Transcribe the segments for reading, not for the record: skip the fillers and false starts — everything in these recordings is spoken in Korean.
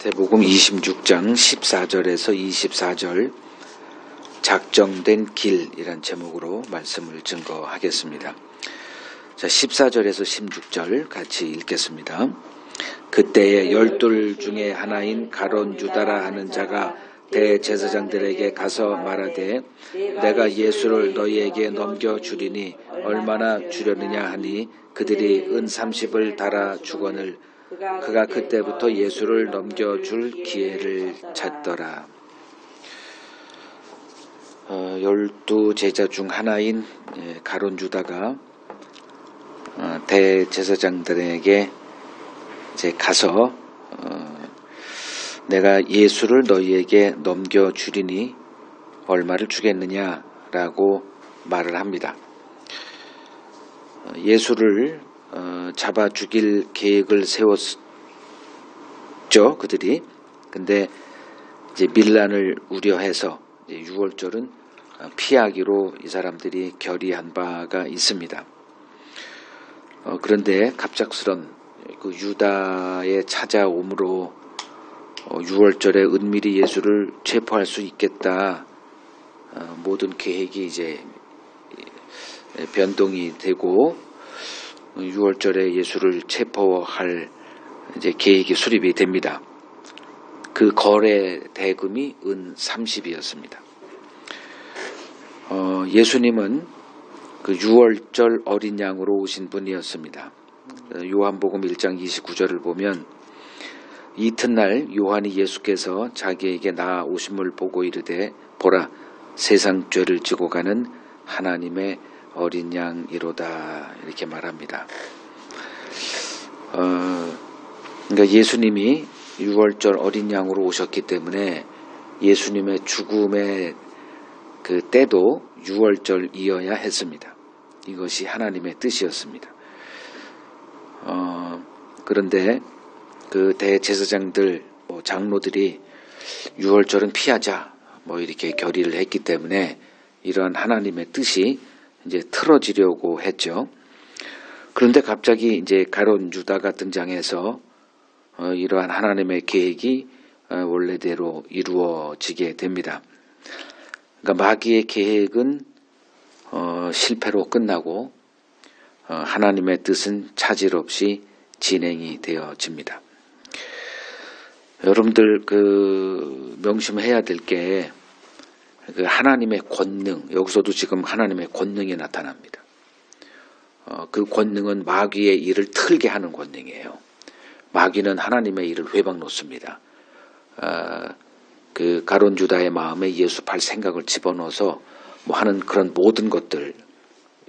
마태복음 26장 14절에서 24절 작정된 길이란 제목으로 말씀을 증거하겠습니다. 자, 14절에서 16절 같이 읽겠습니다. 그때에 12 중에 하나인 가룟 유다라 하는 자가 대제사장들에게 가서 말하되 내가 예수를 너희에게 넘겨주리니 얼마나 주려느냐 하니 그들이 은 30을 달아 주거늘 그가 그때부터 예수를 넘겨줄 기회를 찾더라. 12 제자 중 하나인 가룟 유다가 대제사장들에게 이제 가서 내가 예수를 너희에게 넘겨주리니 얼마를 주겠느냐라고 말을 합니다. 예수를 잡아 죽일 계획을 세웠죠, 그들이. 근데 이제 밀란을 우려해서 이제 6월절은 피하기로 이 사람들이 결의한 바가 있습니다. 그런데 갑작스런 그 유다의 찾아옴으로 6월절에 은밀히 예수를 체포할 수 있겠다. 모든 계획이 이제 변동이 되고 6월절에 예수를 체포할 이제 계획이 수립이 됩니다. 그 거래 대금이 은 30이었습니다. 예수님은 그 6월절 어린 양으로 오신 분이었습니다. 요한복음 1장 29절을 보면 이튿날 요한이 예수께서 자기에게 나아오심을 보고 이르되 보라 세상 죄를 지고 가는 하나님의 어린 양이로다 이렇게 말합니다. 그러니까 예수님이 6월절 어린 양으로 오셨기 때문에 예수님의 죽음의 그 때도 6월절이어야 했습니다. 이것이 하나님의 뜻이었습니다. 그런데 그 대제사장들 장로들이 6월절은 피하자 이렇게 결의를 했기 때문에 이러한 하나님의 뜻이 이제 틀어지려고 했죠. 그런데 갑자기 이제 가룟 유다가 등장해서 이러한 하나님의 계획이 원래대로 이루어지게 됩니다. 그러니까 마귀의 계획은 실패로 끝나고 하나님의 뜻은 차질 없이 진행이 되어집니다. 여러분들 그 명심해야 될 게 그 하나님의 권능, 여기서도 지금 하나님의 권능이 나타납니다. 그 권능은 마귀의 일을 틀게 하는 권능이에요. 마귀는 하나님의 일을 회방 놓습니다. 그 가룟 유다의 마음에 예수 팔 생각을 집어넣어서 하는 그런 모든 것들,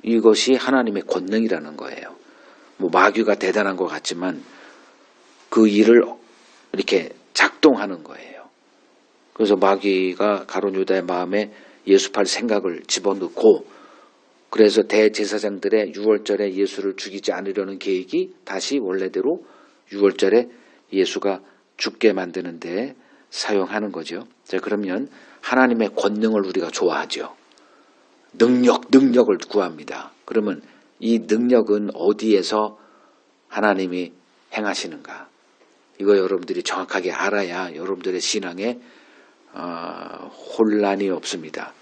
이것이 하나님의 권능이라는 거예요. 마귀가 대단한 것 같지만 그 일을 이렇게 작동하는 거예요. 그래서 마귀가 가룟 유다의 마음에 예수 팔 생각을 집어넣고 그래서 대제사장들의 6월절에 예수를 죽이지 않으려는 계획이 다시 원래대로 6월절에 예수가 죽게 만드는데 사용하는 거죠. 자, 그러면 하나님의 권능을 우리가 좋아하죠. 능력을 구합니다. 그러면 이 능력은 어디에서 하나님이 행하시는가? 이거 여러분들이 정확하게 알아야 여러분들의 신앙에 혼란이 없습니다.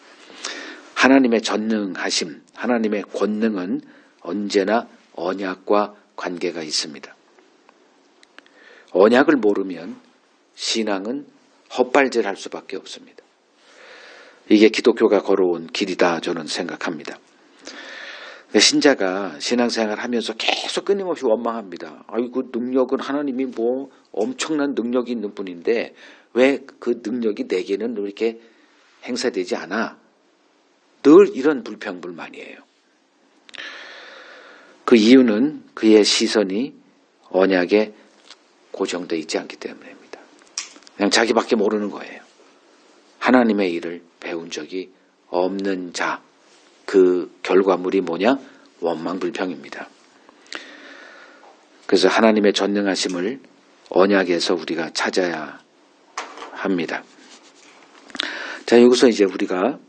하나님의 전능하심, 하나님의 권능은 언제나 언약과 관계가 있습니다. 언약을 모르면 신앙은 헛발질할 수밖에 없습니다. 이게 기독교가 걸어온 길이다 저는 생각합니다. 신자가 신앙생활을 하면서 계속 끊임없이 원망합니다. 아이고 능력은 하나님이 엄청난 능력이 있는 분인데 왜 그 능력이 내게는 이렇게 행사되지 않아? 늘 이런 불평불만이에요. 그 이유는 그의 시선이 언약에 고정되어 있지 않기 때문입니다. 그냥 자기밖에 모르는 거예요. 하나님의 일을 배운 적이 없는 자, 그 결과물이 뭐냐? 원망불평입니다. 그래서 하나님의 전능하심을 언약에서 우리가 찾아야 합니다. 자, 여기서 이제 우리가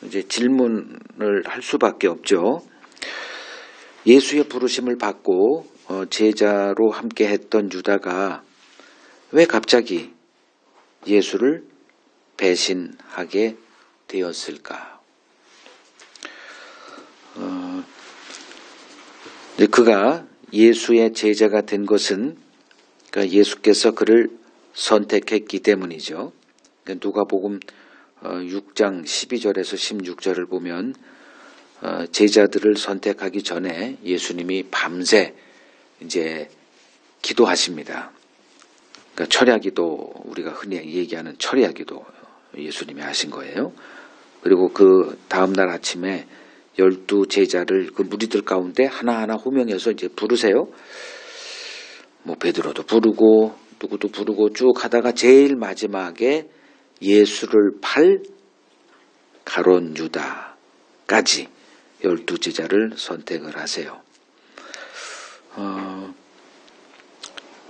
이제 질문을 할 수밖에 없죠. 예수의 부르심을 받고 제자로 함께 했던 유다가 왜 갑자기 예수를 배신하게 되었을까? 그가 예수의 제자가 된 것은 그러니까 예수께서 그를 선택했기 때문이죠. 그러니까 누가복음 6장 12절에서 16절을 보면 제자들을 선택하기 전에 예수님이 밤새 이제 기도하십니다. 그러니까 철야기도, 우리가 흔히 얘기하는 철야기도 예수님이 하신 거예요. 그리고 그 다음날 아침에 12 제자를 그 무리들 가운데 하나하나 호명해서 이제 부르세요. 뭐 베드로도 부르고 누구도 부르고 쭉 하다가 제일 마지막에 예수를 팔 가룟 유다까지 12 제자를 선택을 하세요.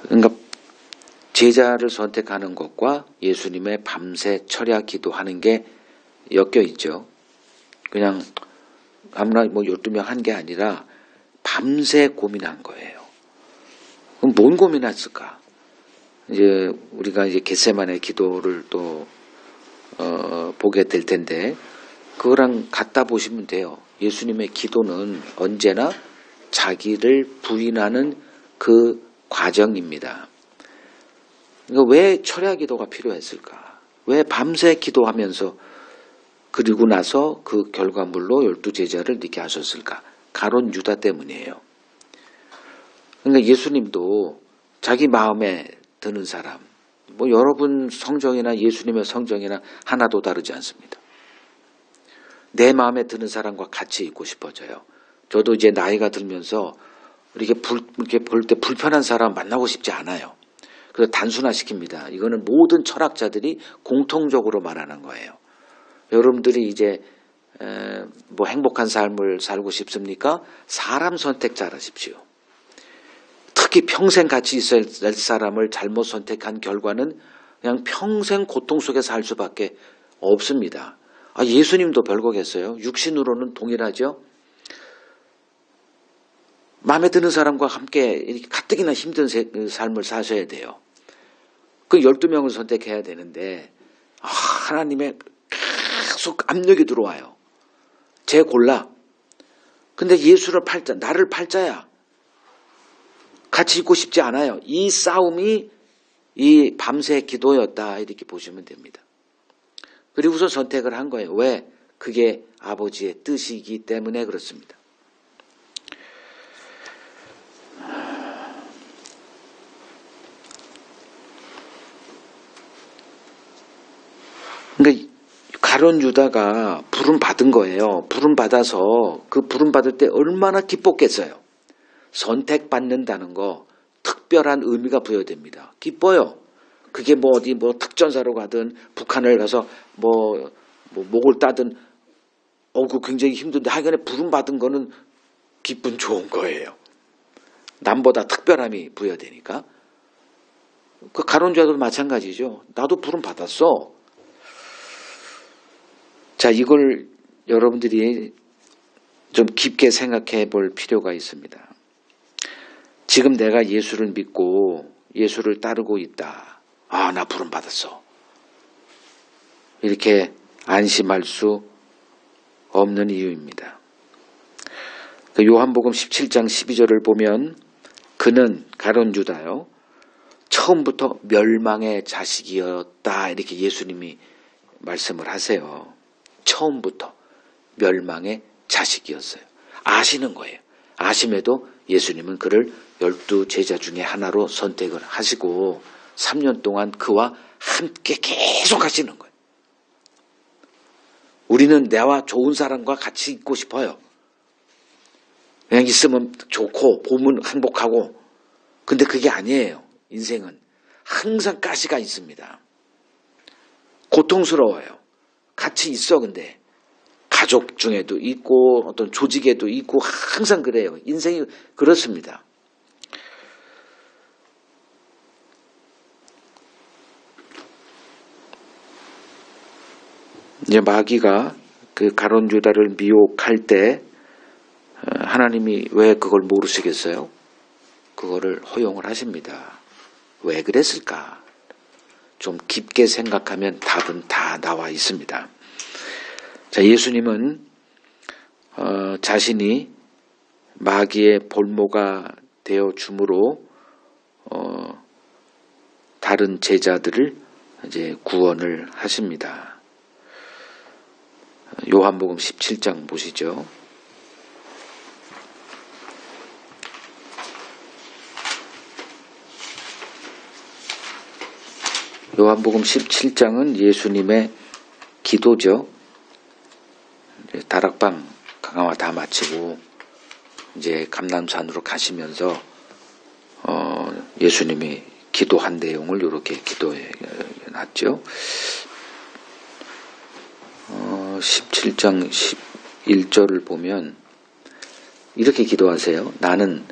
그러니까 제자를 선택하는 것과 예수님의 밤새 철야 기도하는 게 엮여 있죠. 그냥 아무나 뭐 12명 한 게 아니라 밤새 고민한 거예요. 그럼 뭔 고민했을까? 이제 우리가 이제 겟세마네 기도를 또 보게 될 텐데 그거랑 갖다 보시면 돼요. 예수님의 기도는 언제나 자기를 부인하는 그 과정입니다. 그러니까 왜 철야 기도가 필요했을까? 왜 밤새 기도하면서 그리고 나서 그 결과물로 12 제자를 이렇게 하셨을까? 가룟 유다 때문이에요. 그러니까 예수님도 자기 마음에 드는 사람, 뭐 여러분 성정이나 예수님의 성정이나 하나도 다르지 않습니다. 내 마음에 드는 사람과 같이 있고 싶어져요. 저도 이제 나이가 들면서 이렇게 볼 때 불편한 사람 만나고 싶지 않아요. 그래서 단순화시킵니다. 이거는 모든 철학자들이 공통적으로 말하는 거예요. 여러분들이 이제 뭐 행복한 삶을 살고 싶습니까? 사람 선택 잘하십시오. 특히 평생 같이 있어야 할 사람을 잘못 선택한 결과는 그냥 평생 고통 속에 살 수밖에 없습니다. 예수님도 별거겠어요. 육신으로는 동일하죠. 마음에 드는 사람과 함께 이렇게 가뜩이나 힘든 삶을 사셔야 돼요. 그 12명을 선택해야 되는데 하나님의 계속 압력이 들어와요. 쟤 골라. 근데 예수를 팔자, 나를 팔자야. 같이 있고 싶지 않아요. 이 싸움이 이 밤새 기도였다 이렇게 보시면 됩니다. 그리고서 선택을 한 거예요. 왜? 그게 아버지의 뜻이기 때문에 그렇습니다. 그러니까 가룟 유다가 부름 받은 거예요. 부름 받아서 그 부름 받을 때 얼마나 기뻤겠어요. 선택받는다는 거 특별한 의미가 부여됩니다. 기뻐요. 그게 뭐 어디 뭐 특전사로 가든 북한을 가서 뭐 목을 따든 그 굉장히 힘든데 하여간에 부름 받은 거는 기분 좋은 거예요. 남보다 특별함이 부여되니까. 그 가룟 유다도 마찬가지죠. 나도 부름 받았어. 자, 이걸 여러분들이 좀 깊게 생각해 볼 필요가 있습니다. 지금 내가 예수를 믿고 예수를 따르고 있다. 나 부름 받았어. 이렇게 안심할 수 없는 이유입니다. 그 요한복음 17장 12절을 보면 그는 가룟 유다요. 처음부터 멸망의 자식이었다. 이렇게 예수님이 말씀을 하세요. 처음부터 멸망의 자식이었어요. 아시는 거예요. 아심에도 예수님은 그를 12 제자 중에 하나로 선택을 하시고 3년 동안 그와 함께 계속 하시는 거예요. 우리는 나와 좋은 사람과 같이 있고 싶어요. 그냥 있으면 좋고 보면 행복하고. 근데 그게 아니에요. 인생은 항상 가시가 있습니다. 고통스러워요. 같이 있어. 근데 가족 중에도 있고 어떤 조직에도 있고 항상 그래요. 인생이 그렇습니다. 이제 마귀가 그 가룟 유다를 미혹할 때 하나님이 왜 그걸 모르시겠어요? 그거를 허용을 하십니다. 왜 그랬을까? 좀 깊게 생각하면 답은 다 나와 있습니다. 자, 예수님은 자신이 마귀의 볼모가 되어 주므로 다른 제자들을 이제 구원을 하십니다. 요한복음 17장 보시죠. 요한복음 17장은 예수님의 기도죠. 다락방 강화 다 마치고 이제 감람산으로 가시면서 예수님이 기도한 내용을 이렇게 기도해 놨죠. 17장 11절을 보면 이렇게 기도하세요. 나는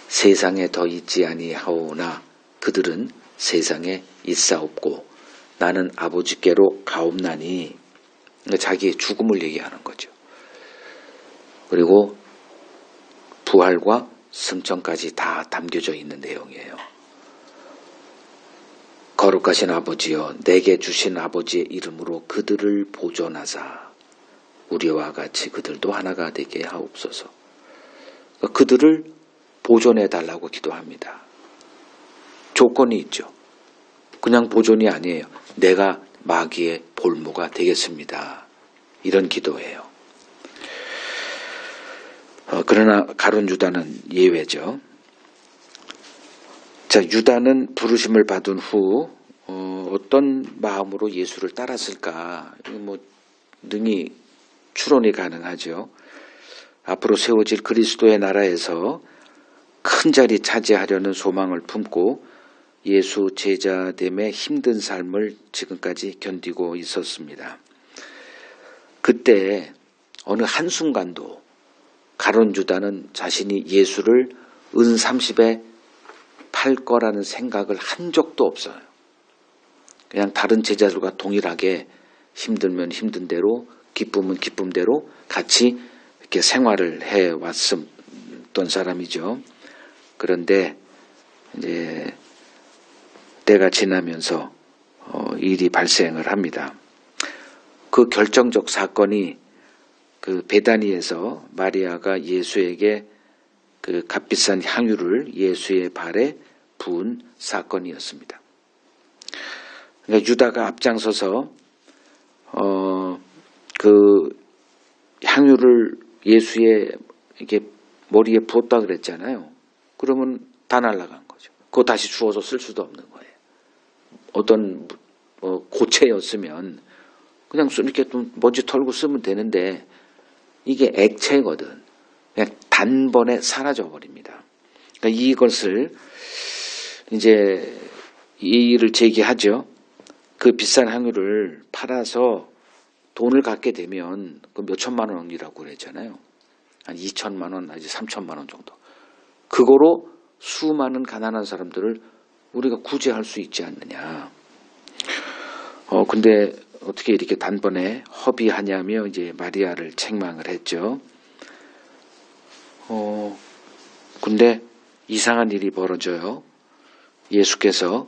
세상에 더 있지 아니하오나 그들은 세상에 있사옵고 나는 아버지께로 가옵나니, 자기의 죽음을 얘기하는 거죠. 그리고 부활과 승천까지 다 담겨져 있는 내용이에요. 거룩하신 아버지여, 내게 주신 아버지의 이름으로 그들을 보존하사 우리와 같이 그들도 하나가 되게 하옵소서. 그들을 보존해 달라고 기도합니다. 조건이 있죠. 그냥 보존이 아니에요. 내가 마귀의 볼모가 되겠습니다. 이런 기도예요. 그러나 가룟 유다는 예외죠. 자, 유다는 부르심을 받은 후 어떤 마음으로 예수를 따랐을까? 능히 추론이 가능하죠. 앞으로 세워질 그리스도의 나라에서 큰 자리 차지하려는 소망을 품고 예수 제자됨의 힘든 삶을 지금까지 견디고 있었습니다. 그때 어느 한순간도 가룟 유다는 자신이 예수를 은 30에 팔 거라는 생각을 한 적도 없어요. 그냥 다른 제자들과 동일하게 힘들면 힘든 대로, 기쁨은 기쁨대로 같이 이렇게 생활을 해왔던 사람이죠. 그런데 이제 때가 지나면서 일이 발생을 합니다. 그 결정적 사건이 그 베다니에서 마리아가 예수에게 그 값비싼 향유를 예수의 발에 부은 사건이었습니다. 그러니까 유다가 앞장서서 그 향유를 예수의 이렇게 머리에 부었다 그랬잖아요. 그러면 다 날아간 거죠. 그거 다시 주워서 쓸 수도 없는 거예요. 어떤 고체였으면 그냥 이렇게 좀 먼지 털고 쓰면 되는데 이게 액체거든. 그냥 단번에 사라져 버립니다. 그러니까 이것을 이제 이의를 제기하죠. 그 비싼 향유를 팔아서 돈을 갖게 되면 그 몇천만 원이라고 그랬잖아요. 한 2천만 원, 아니 3천만 원 정도. 그거로 수많은 가난한 사람들을 우리가 구제할 수 있지 않느냐. 근데 어떻게 이렇게 단번에 허비하냐며 이제 마리아를 책망을 했죠. 근데 이상한 일이 벌어져요. 예수께서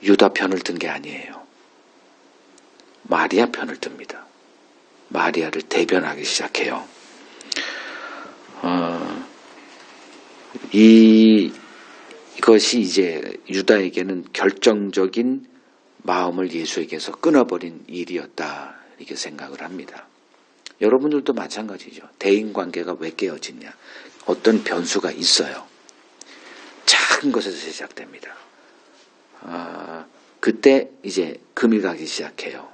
유다 편을 든 게 아니에요. 마리아 편을 듭니다. 마리아를 대변하기 시작해요. 이것이 이제 유다에게는 결정적인 마음을 예수에게서 끊어버린 일이었다, 이렇게 생각을 합니다. 여러분들도 마찬가지죠. 대인관계가 왜 깨어지냐. 어떤 변수가 있어요. 작은 것에서 시작됩니다. 그때 이제 금이 가기 시작해요.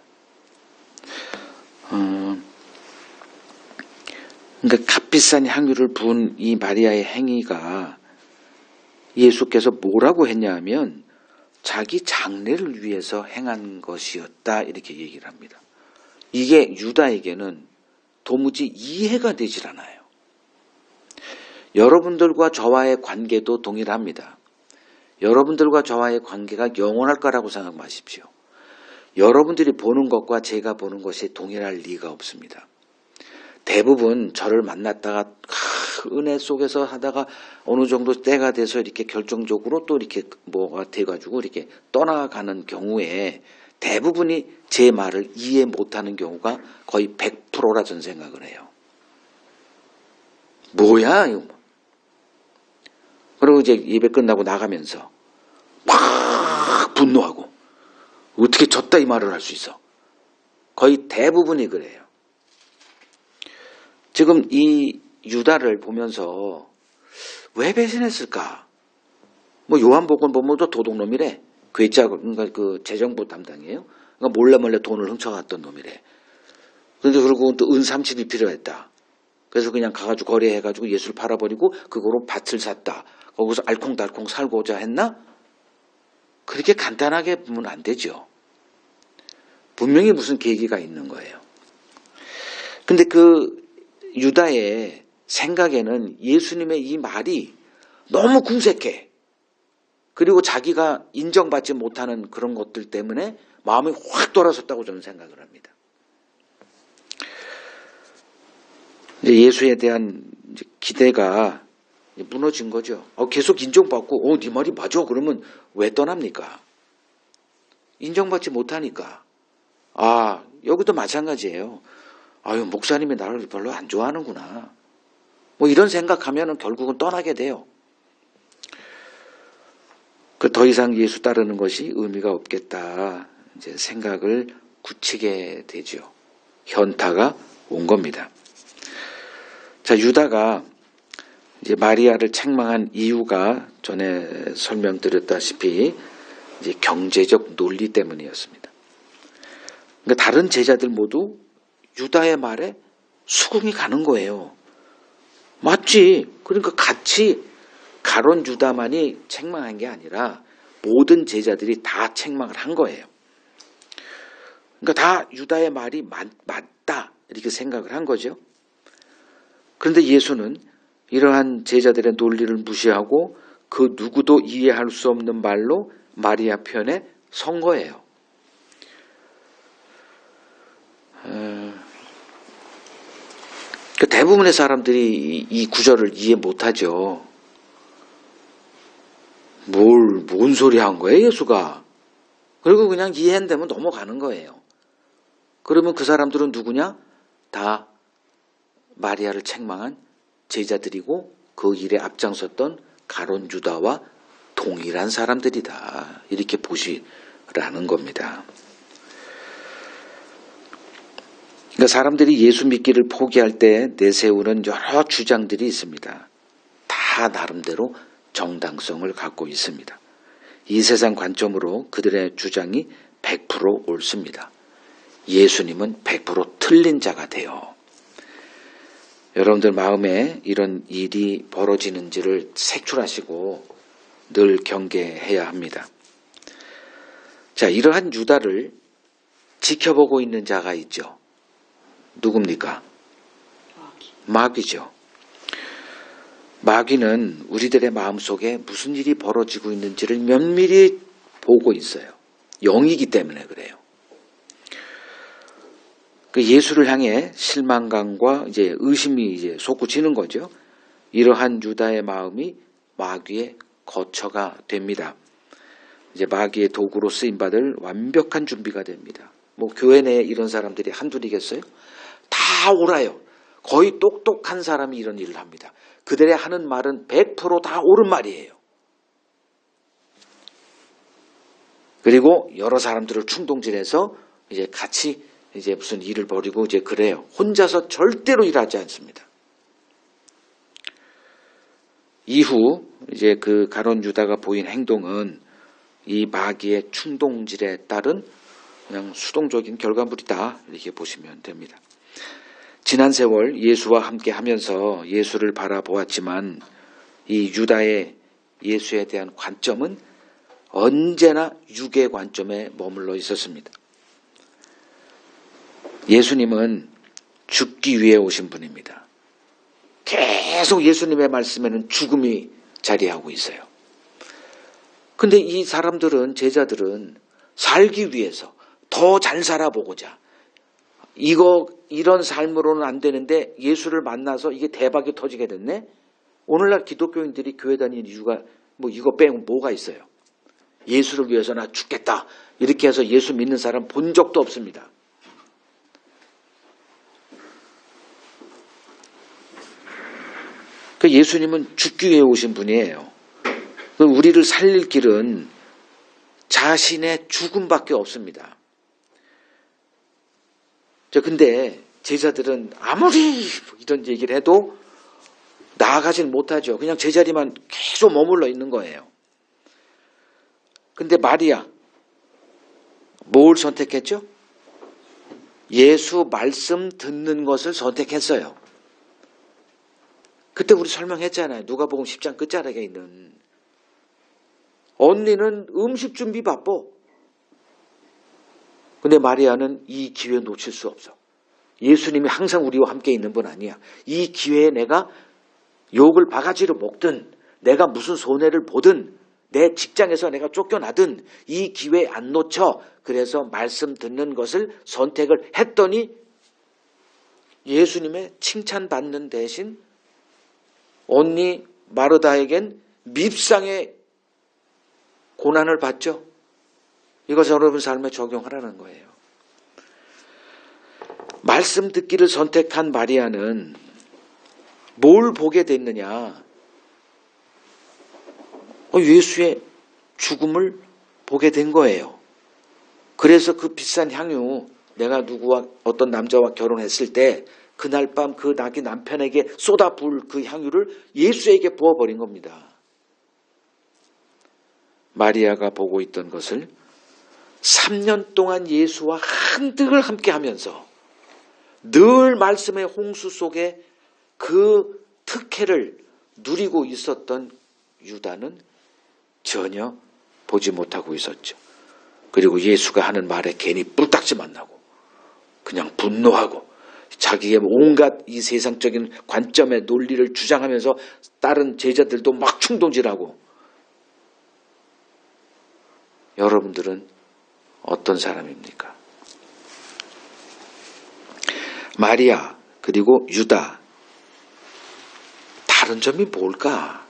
그러니까 값비싼 향유를 부은 이 마리아의 행위가 예수께서 뭐라고 했냐 하면 자기 장래를 위해서 행한 것이었다, 이렇게 얘기를 합니다. 이게 유다에게는 도무지 이해가 되질 않아요. 여러분들과 저와의 관계도 동일합니다. 여러분들과 저와의 관계가 영원할 거라고 생각 마십시오. 여러분들이 보는 것과 제가 보는 것이 동일할 리가 없습니다. 대부분 저를 만났다가 은혜 속에서 하다가 어느 정도 때가 돼서 이렇게 결정적으로 또 이렇게 뭐가 돼가지고 이렇게 떠나가는 경우에 대부분이 제 말을 이해 못하는 경우가 거의 100%라 저는 생각을 해요. 뭐야 이거. 그리고 이제 예배 끝나고 나가면서 막 분노하고 어떻게 졌다 이 말을 할 수 있어. 거의 대부분이 그래요. 지금 이 유다를 보면서 왜 배신했을까? 뭐 요한복음 보면 또 도둑놈이래. 괴짜 그러니까 그 재정부 담당이에요. 그러니까 몰래 돈을 훔쳐갔던 놈이래. 그런데 그리고 또 은삼십이 필요했다. 그래서 그냥 가가지고 거래해가지고 예수를 팔아버리고 그거로 밭을 샀다. 거기서 알콩달콩 살고자 했나? 그렇게 간단하게 보면 안 되죠. 분명히 무슨 계기가 있는 거예요. 근데 그 유다의 생각에는 예수님의 이 말이 너무 궁색해. 그리고 자기가 인정받지 못하는 그런 것들 때문에 마음이 확 돌아섰다고 저는 생각을 합니다. 이제 예수에 대한 기대가 무너진 거죠. 계속 인정받고, 네 말이 맞아. 그러면 왜 떠납니까? 인정받지 못하니까. 여기도 마찬가지예요. 목사님이 나를 별로 안 좋아하는구나. 뭐 이런 생각하면 결국은 떠나게 돼요. 더 이상 예수 따르는 것이 의미가 없겠다. 이제 생각을 굳히게 되죠. 현타가 온 겁니다. 자, 유다가 이제 마리아를 책망한 이유가 전에 설명드렸다시피 이제 경제적 논리 때문이었습니다. 그러니까 다른 제자들 모두 유다의 말에 수긍이 가는 거예요. 맞지. 그러니까 같이 가론 유다만이 책망한 게 아니라 모든 제자들이 다 책망을 한 거예요. 그러니까 다 유다의 말이 맞다 이렇게 생각을 한 거죠. 그런데 예수는 이러한 제자들의 논리를 무시하고 그 누구도 이해할 수 없는 말로 마리아 편에 선 거예요. 대부분의 사람들이 이 구절을 이해 못하죠. 뭔 소리 한 거예요, 예수가? 그리고 그냥 이해 안 되면 넘어가는 거예요. 그러면 그 사람들은 누구냐? 다 마리아를 책망한 제자들이고 그 일에 앞장섰던 가론 유다와 동일한 사람들이다. 이렇게 보시라는 겁니다. 그러니까 사람들이 예수 믿기를 포기할 때 내세우는 여러 주장들이 있습니다. 다 나름대로 정당성을 갖고 있습니다. 이 세상 관점으로 그들의 주장이 100% 옳습니다. 예수님은 100% 틀린 자가 돼요. 여러분들 마음에 이런 일이 벌어지는지를 색출하시고 늘 경계해야 합니다. 자, 이러한 유다를 지켜보고 있는 자가 있죠. 누굽니까? 마귀죠. 마귀는 우리들의 마음속에 무슨 일이 벌어지고 있는지를 면밀히 보고 있어요. 영이기 때문에 그래요. 그 예수를 향해 실망감과 이제 의심이 이제 솟구치는 거죠. 이러한 유다의 마음이 마귀의 거처가 됩니다. 이제 마귀의 도구로 쓰임받을 완벽한 준비가 됩니다. 뭐 교회 내에 이런 사람들이 한둘이겠어요? 다 옳아요. 거의 똑똑한 사람이 이런 일을 합니다. 그들의 하는 말은 100% 다 옳은 말이에요. 그리고 여러 사람들을 충동질해서 이제 같이 이제 무슨 일을 벌이고 이제 그래요. 혼자서 절대로 일하지 않습니다. 이후 이제 그 가론 유다가 보인 행동은 이 마귀의 충동질에 따른 그냥 수동적인 결과물이다. 이렇게 보시면 됩니다. 지난 세월 예수와 함께 하면서 예수를 바라보았지만 이 유다의 예수에 대한 관점은 언제나 육의 관점에 머물러 있었습니다. 예수님은 죽기 위해 오신 분입니다. 계속 예수님의 말씀에는 죽음이 자리하고 있어요. 근데 이 사람들은, 제자들은 살기 위해서 더 잘 살아보고자, 이거 이런 삶으로는 안 되는데 예수를 만나서 이게 대박이 터지게 됐네? 오늘날 기독교인들이 교회 다니는 이유가 뭐 이거 빼고 뭐가 있어요? 예수를 위해서 나 죽겠다. 이렇게 해서 예수 믿는 사람 본 적도 없습니다. 그 예수님은 죽기 위해 오신 분이에요. 우리를 살릴 길은 자신의 죽음밖에 없습니다. 근데 제자들은 아무리 이런 얘기를 해도 나아가지는 못하죠. 그냥 제자리만 계속 머물러 있는 거예요. 근데 마리아 뭘 선택했죠? 예수 말씀 듣는 것을 선택했어요. 그때 우리 설명했잖아요. 누가복음 10장 끝자락에 있는 언니는 음식 준비 바빠. 근데 마리아는 이 기회 놓칠 수 없어. 예수님이 항상 우리와 함께 있는 분 아니야. 이 기회에 내가 욕을 바가지로 먹든 내가 무슨 손해를 보든 내 직장에서 내가 쫓겨나든 이 기회 안 놓쳐. 그래서 말씀 듣는 것을 선택을 했더니 예수님의 칭찬받는 대신 언니 마르다에겐 밉상의 고난을 받죠. 이것을 여러분 삶에 적용하라는 거예요. 말씀 듣기를 선택한 마리아는 뭘 보게 됐느냐? 예수의 죽음을 보게 된 거예요. 그래서 그 비싼 향유, 내가 누구와 어떤 남자와 결혼했을 때 그날 밤 그 나기 남편에게 쏟아부을 그 향유를 예수에게 부어버린 겁니다. 마리아가 보고 있던 것을 3년 동안 예수와 한득을 함께 하면서 늘 말씀의 홍수 속에 그 특혜를 누리고 있었던 유다는 전혀 보지 못하고 있었죠. 그리고 예수가 하는 말에 괜히 뿔딱지만 나고 그냥 분노하고 자기의 온갖 이 세상적인 관점의 논리를 주장하면서 다른 제자들도 막 충동질하고. 여러분들은 어떤 사람입니까? 마리아 그리고 유다, 다른 점이 뭘까?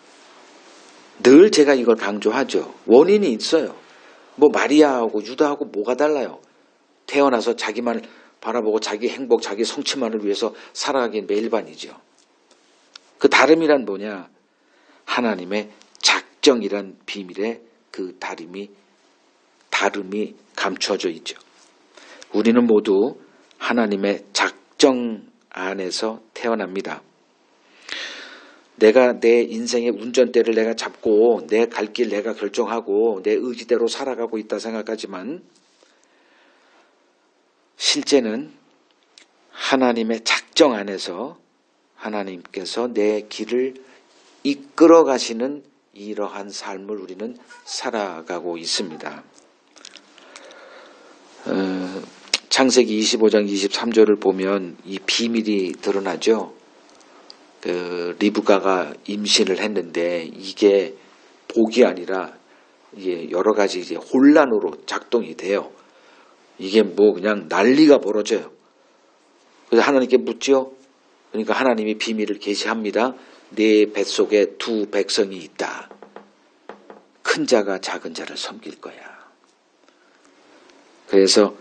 늘 제가 이걸 강조하죠. 원인이 있어요. 뭐 마리아하고 유다하고 뭐가 달라요? 태어나서 자기만 바라보고 자기 행복, 자기 성취만을 위해서 살아가긴 매일반이죠. 그 다름이란 뭐냐? 하나님의 작정이란 비밀에 그 다름이 감춰져 있죠. 우리는 모두 하나님의 작정 안에서 태어납니다. 내가 내 인생의 운전대를 내가 잡고 내 갈 길 내가 결정하고 내 의지대로 살아가고 있다 생각하지만 실제는 하나님의 작정 안에서 하나님께서 내 길을 이끌어 가시는 이러한 삶을 우리는 살아가고 있습니다. 창세기 25장 23절을 보면 이 비밀이 드러나죠. 리브가가 임신을 했는데 이게 복이 아니라 이게 여러 가지 이제 혼란으로 작동이 돼요. 이게 뭐 그냥 난리가 벌어져요. 그래서 하나님께 묻죠. 그러니까 하나님이 비밀을 계시합니다. 네 뱃속에 두 백성이 있다. 큰 자가 작은 자를 섬길 거야. 그래서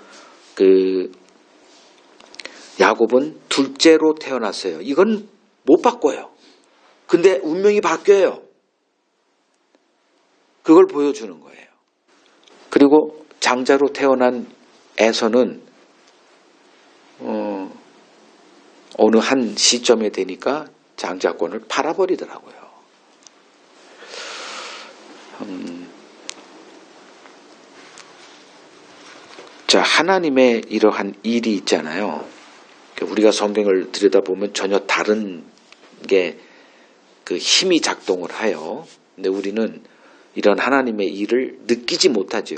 야곱은 둘째로 태어났어요. 이건 못 바꿔요. 근데 운명이 바뀌어요. 그걸 보여주는 거예요. 그리고 장자로 태어난 에서는 어느 한 시점에 되니까 장자권을 팔아버리더라고요. 자, 하나님의 이러한 일이 있잖아요. 우리가 성경을 들여다보면 전혀 다른 게 그 힘이 작동을 해요. 근데 우리는 이런 하나님의 일을 느끼지 못하죠.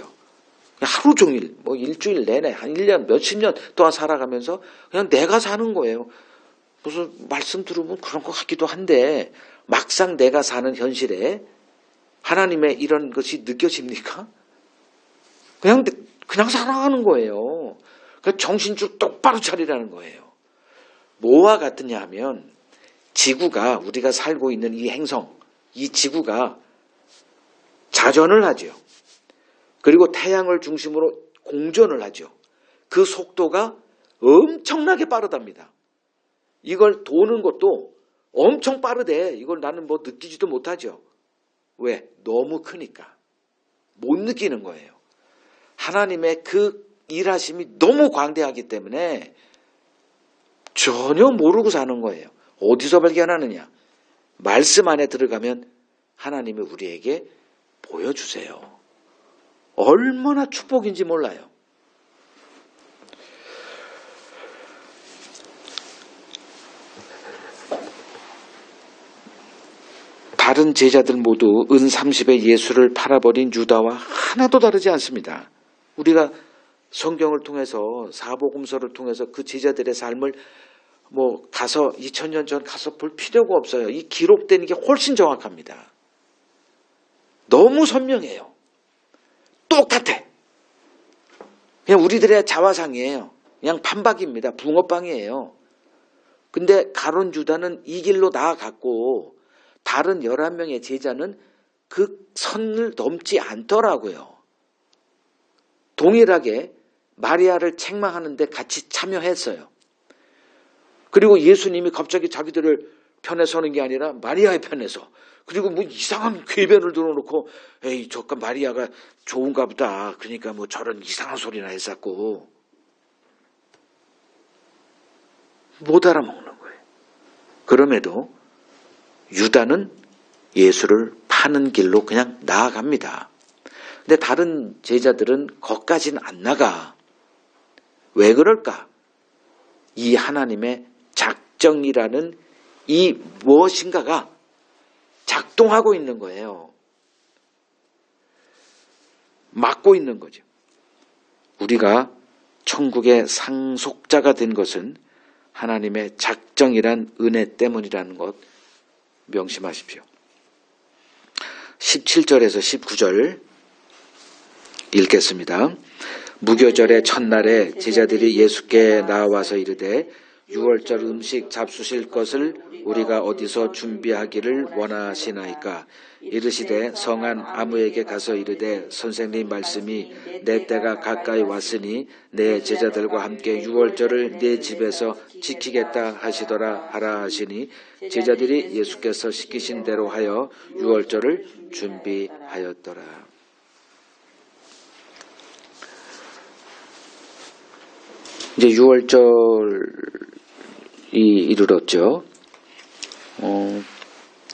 하루 종일, 뭐 일주일 내내, 한 1년, 몇십 년 동안 살아가면서 그냥 내가 사는 거예요. 무슨 말씀 들으면 그런 것 같기도 한데 막상 내가 사는 현실에 하나님의 이런 것이 느껴집니까? 그냥 살아가는 거예요. 그러니까 정신줄 똑바로 차리라는 거예요. 뭐와 같으냐 하면 지구가, 우리가 살고 있는 이 행성, 이 지구가 자전을 하죠. 그리고 태양을 중심으로 공전을 하죠. 그 속도가 엄청나게 빠르답니다. 이걸 도는 것도 엄청 빠르대. 이걸 나는 뭐 느끼지도 못하죠. 왜? 너무 크니까. 못 느끼는 거예요. 하나님의 그 일하심이 너무 광대하기 때문에 전혀 모르고 사는 거예요. 어디서 발견하느냐? 말씀 안에 들어가면 하나님이 우리에게 보여주세요. 얼마나 축복인지 몰라요. 다른 제자들 모두 은 30에 예수를 팔아버린 유다와 하나도 다르지 않습니다. 우리가 성경을 통해서, 사복음서를 통해서 그 제자들의 삶을 가서 2000년 전 가서 볼 필요가 없어요. 이 기록된 게 훨씬 정확합니다. 너무 선명해요. 똑같아. 그냥 우리들의 자화상이에요. 그냥 판박입니다. 붕어빵이에요. 근데 가룟 유다는 이 길로 나아갔고 다른 11명의 제자는 그 선을 넘지 않더라고요. 동일하게 마리아를 책망하는데 같이 참여했어요. 그리고 예수님이 갑자기 자기들을 편에 서는 게 아니라 마리아의 편에서, 그리고 뭐 이상한 궤변을 들어놓고 에이 저까 마리아가 좋은가 보다, 그러니까 뭐 저런 이상한 소리나 했었고, 못 알아먹는 거예요. 그럼에도 유다는 예수를 파는 길로 그냥 나아갑니다. 근데 다른 제자들은 거기까지는 안 나가. 왜 그럴까? 이 하나님의 작정이라는 이 무엇인가가 작동하고 있는 거예요. 막고 있는 거죠. 우리가 천국의 상속자가 된 것은 하나님의 작정이란 은혜 때문이라는 것 명심하십시오. 17절에서 19절 읽겠습니다. 무교절의 첫날에 제자들이 예수께 나와서 이르되 유월절 음식 잡수실 것을 우리가 어디서 준비하기를 원하시나이까? 이르시되 성한 아무에게 가서 이르되 선생님 말씀이 내 때가 가까이 왔으니 내 제자들과 함께 유월절을 내 집에서 지키겠다 하시더라 하라 하시니 제자들이 예수께서 시키신 대로 하여 유월절을 준비하였더라. 이제 6월절이 이르렀죠.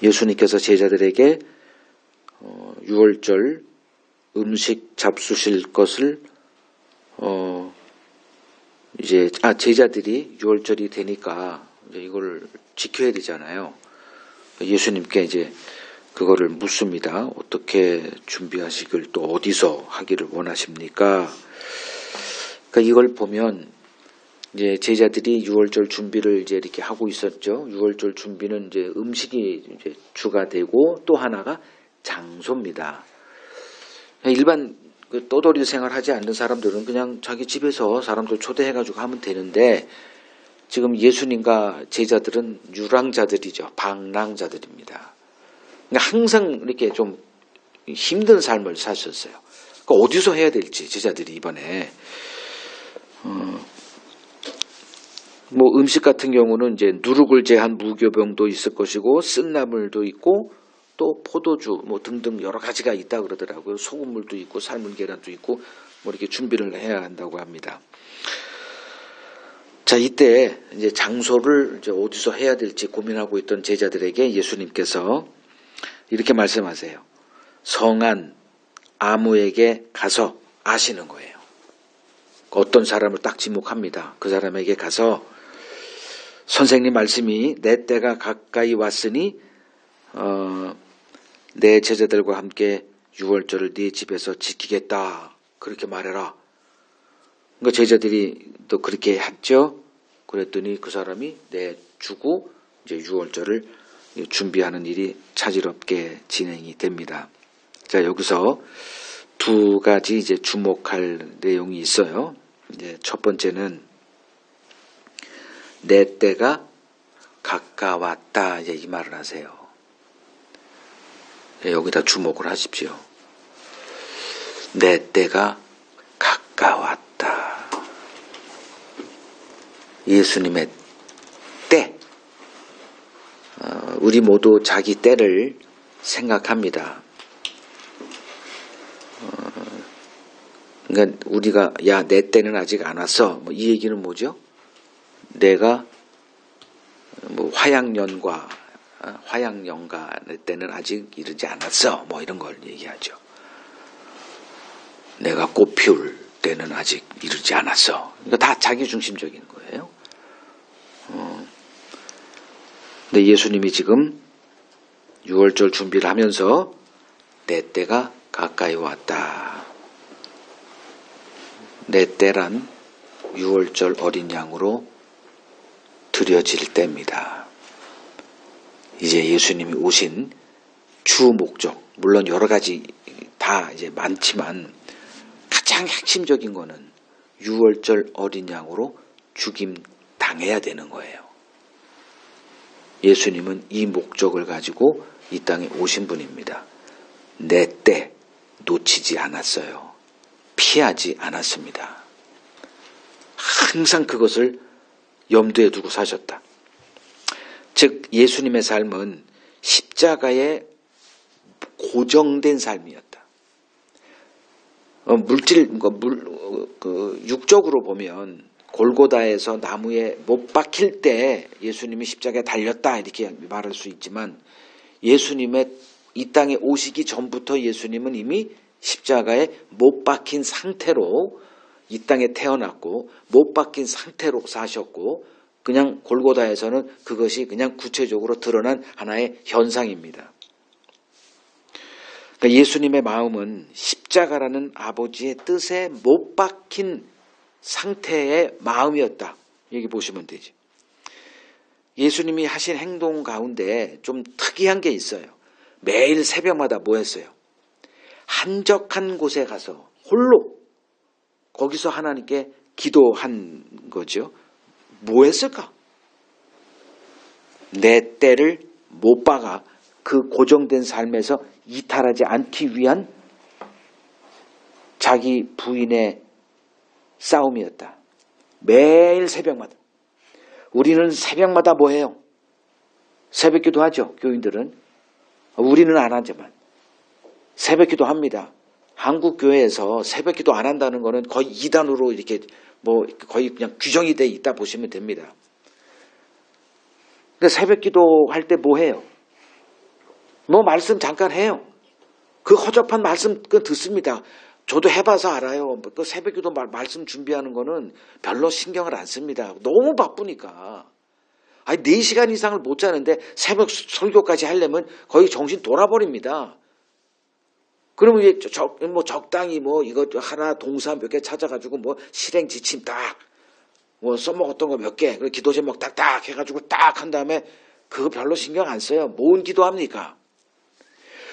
예수님께서 제자들에게 6월절 음식 잡수실 것을 제자들이 6월절이 되니까 이제 이걸 지켜야 되잖아요. 예수님께 이제 그거를 묻습니다. 어떻게 준비하시길 또 어디서 하기를 원하십니까? 그러니까 이걸 보면 이제 제자들이 6월절 준비를 이제 이렇게 하고 있었죠. 6월절 준비는 이제 음식이 이제 주가 되고 또 하나가 장소입니다. 일반 그 떠돌이 생활하지 않는 사람들은 그냥 자기 집에서 사람들 초대해가지고 하면 되는데 지금 예수님과 제자들은 유랑자들이죠. 방랑자들입니다. 그러니까 항상 이렇게 좀 힘든 삶을 사셨어요. 그러니까 어디서 해야 될지 제자들이 이번에 뭐 음식 같은 경우는 이제 누룩을 제한 무교병도 있을 것이고 쓴나물도 있고 또 포도주 뭐 등등 여러 가지가 있다 그러더라고요. 소금물도 있고 삶은 계란도 있고 뭐 이렇게 준비를 해야 한다고 합니다. 자, 이때 이제 장소를 이제 어디서 해야 될지 고민하고 있던 제자들에게 예수님께서 이렇게 말씀하세요. 성한 아무에게 가서 아시는 거예요. 어떤 사람을 딱 지목합니다. 그 사람에게 가서 선생님 말씀이 내 때가 가까이 왔으니 내 제자들과 함께 유월절을 네 집에서 지키겠다. 그렇게 말해라. 그러니까 제자들이 또 그렇게 했죠. 그랬더니 그 사람이 내주고 이제 유월절을 준비하는 일이 차질없게 진행이 됩니다. 자, 여기서 두 가지 이제 주목할 내용이 있어요. 이제 첫 번째는 내 때가 가까웠다. 이제 이 말을 하세요. 여기다 주목을 하십시오. 내 때가 가까웠다. 예수님의 때. 우리 모두 자기 때를 생각합니다. 그러니까 우리가 야, 내 때는 아직 안 왔어. 뭐 이 얘기는 뭐죠? 내가 뭐 화양연가 내 때는 아직 이르지 않았어. 뭐 이런 걸 얘기하죠. 내가 꽃 피울 때는 아직 이르지 않았어. 그러니까 다 자기 중심적인 거예요. 근데 예수님이 지금 6월절 준비를 하면서 내 때가 가까이 왔다. 내 때란 6월절 어린 양으로 드려질 때입니다. 이제 예수님이 오신 주 목적, 물론 여러 가지 다 이제 많지만 가장 핵심적인 거는 6월절 어린 양으로 죽임 당해야 되는 거예요. 예수님은 이 목적을 가지고 이 땅에 오신 분입니다. 내 때 놓치지 않았어요. 피하지 않았습니다. 항상 그것을 염두에 두고 사셨다. 즉 예수님의 삶은 십자가에 고정된 삶이었다. 육적으로 보면 골고다에서 나무에 못 박힐 때 예수님이 십자가에 달렸다 이렇게 말할 수 있지만 예수님의 이 땅에 오시기 전부터 예수님은 이미 십자가에 못 박힌 상태로 이 땅에 태어났고 못 박힌 상태로 사셨고 그냥 골고다에서는 그것이 그냥 구체적으로 드러난 하나의 현상입니다. 그러니까 예수님의 마음은 십자가라는 아버지의 뜻에 못 박힌 상태의 마음이었다. 여기 보시면 되지. 예수님이 하신 행동 가운데 좀 특이한 게 있어요. 매일 새벽마다 뭐 했어요? 한적한 곳에 가서 홀로 거기서 하나님께 기도한 거죠. 뭐 했을까? 내 때를 못 박아 그 고정된 삶에서 이탈하지 않기 위한 자기 부인의 싸움이었다. 매일 새벽마다. 우리는 새벽마다 뭐 해요? 새벽기도 하죠. 교인들은. 우리는 안 하지만 새벽기도 합니다. 한국 교회에서 새벽기도 안 한다는 거는 거의 이단으로 이렇게 뭐 거의 그냥 규정이 돼 있다 보시면 됩니다. 근데 새벽기도 할 때 뭐 해요? 뭐 말씀 잠깐 해요. 그 허접한 말씀 듣습니다. 저도 해봐서 알아요. 그 새벽기도 말씀 준비하는 거는 별로 신경을 안 씁니다. 너무 바쁘니까. 아니 4시간 이상을 못 자는데 새벽 설교까지 하려면 거의 정신 돌아버립니다. 그러면 이제 적당히 뭐 이것 하나 동사 몇 개 찾아가지고 뭐 실행 지침 딱 뭐 써먹었던 거 몇 개 그리고 기도 제목 딱딱 해가지고 딱 한 다음에 그거 별로 신경 안 써요. 뭔 기도합니까?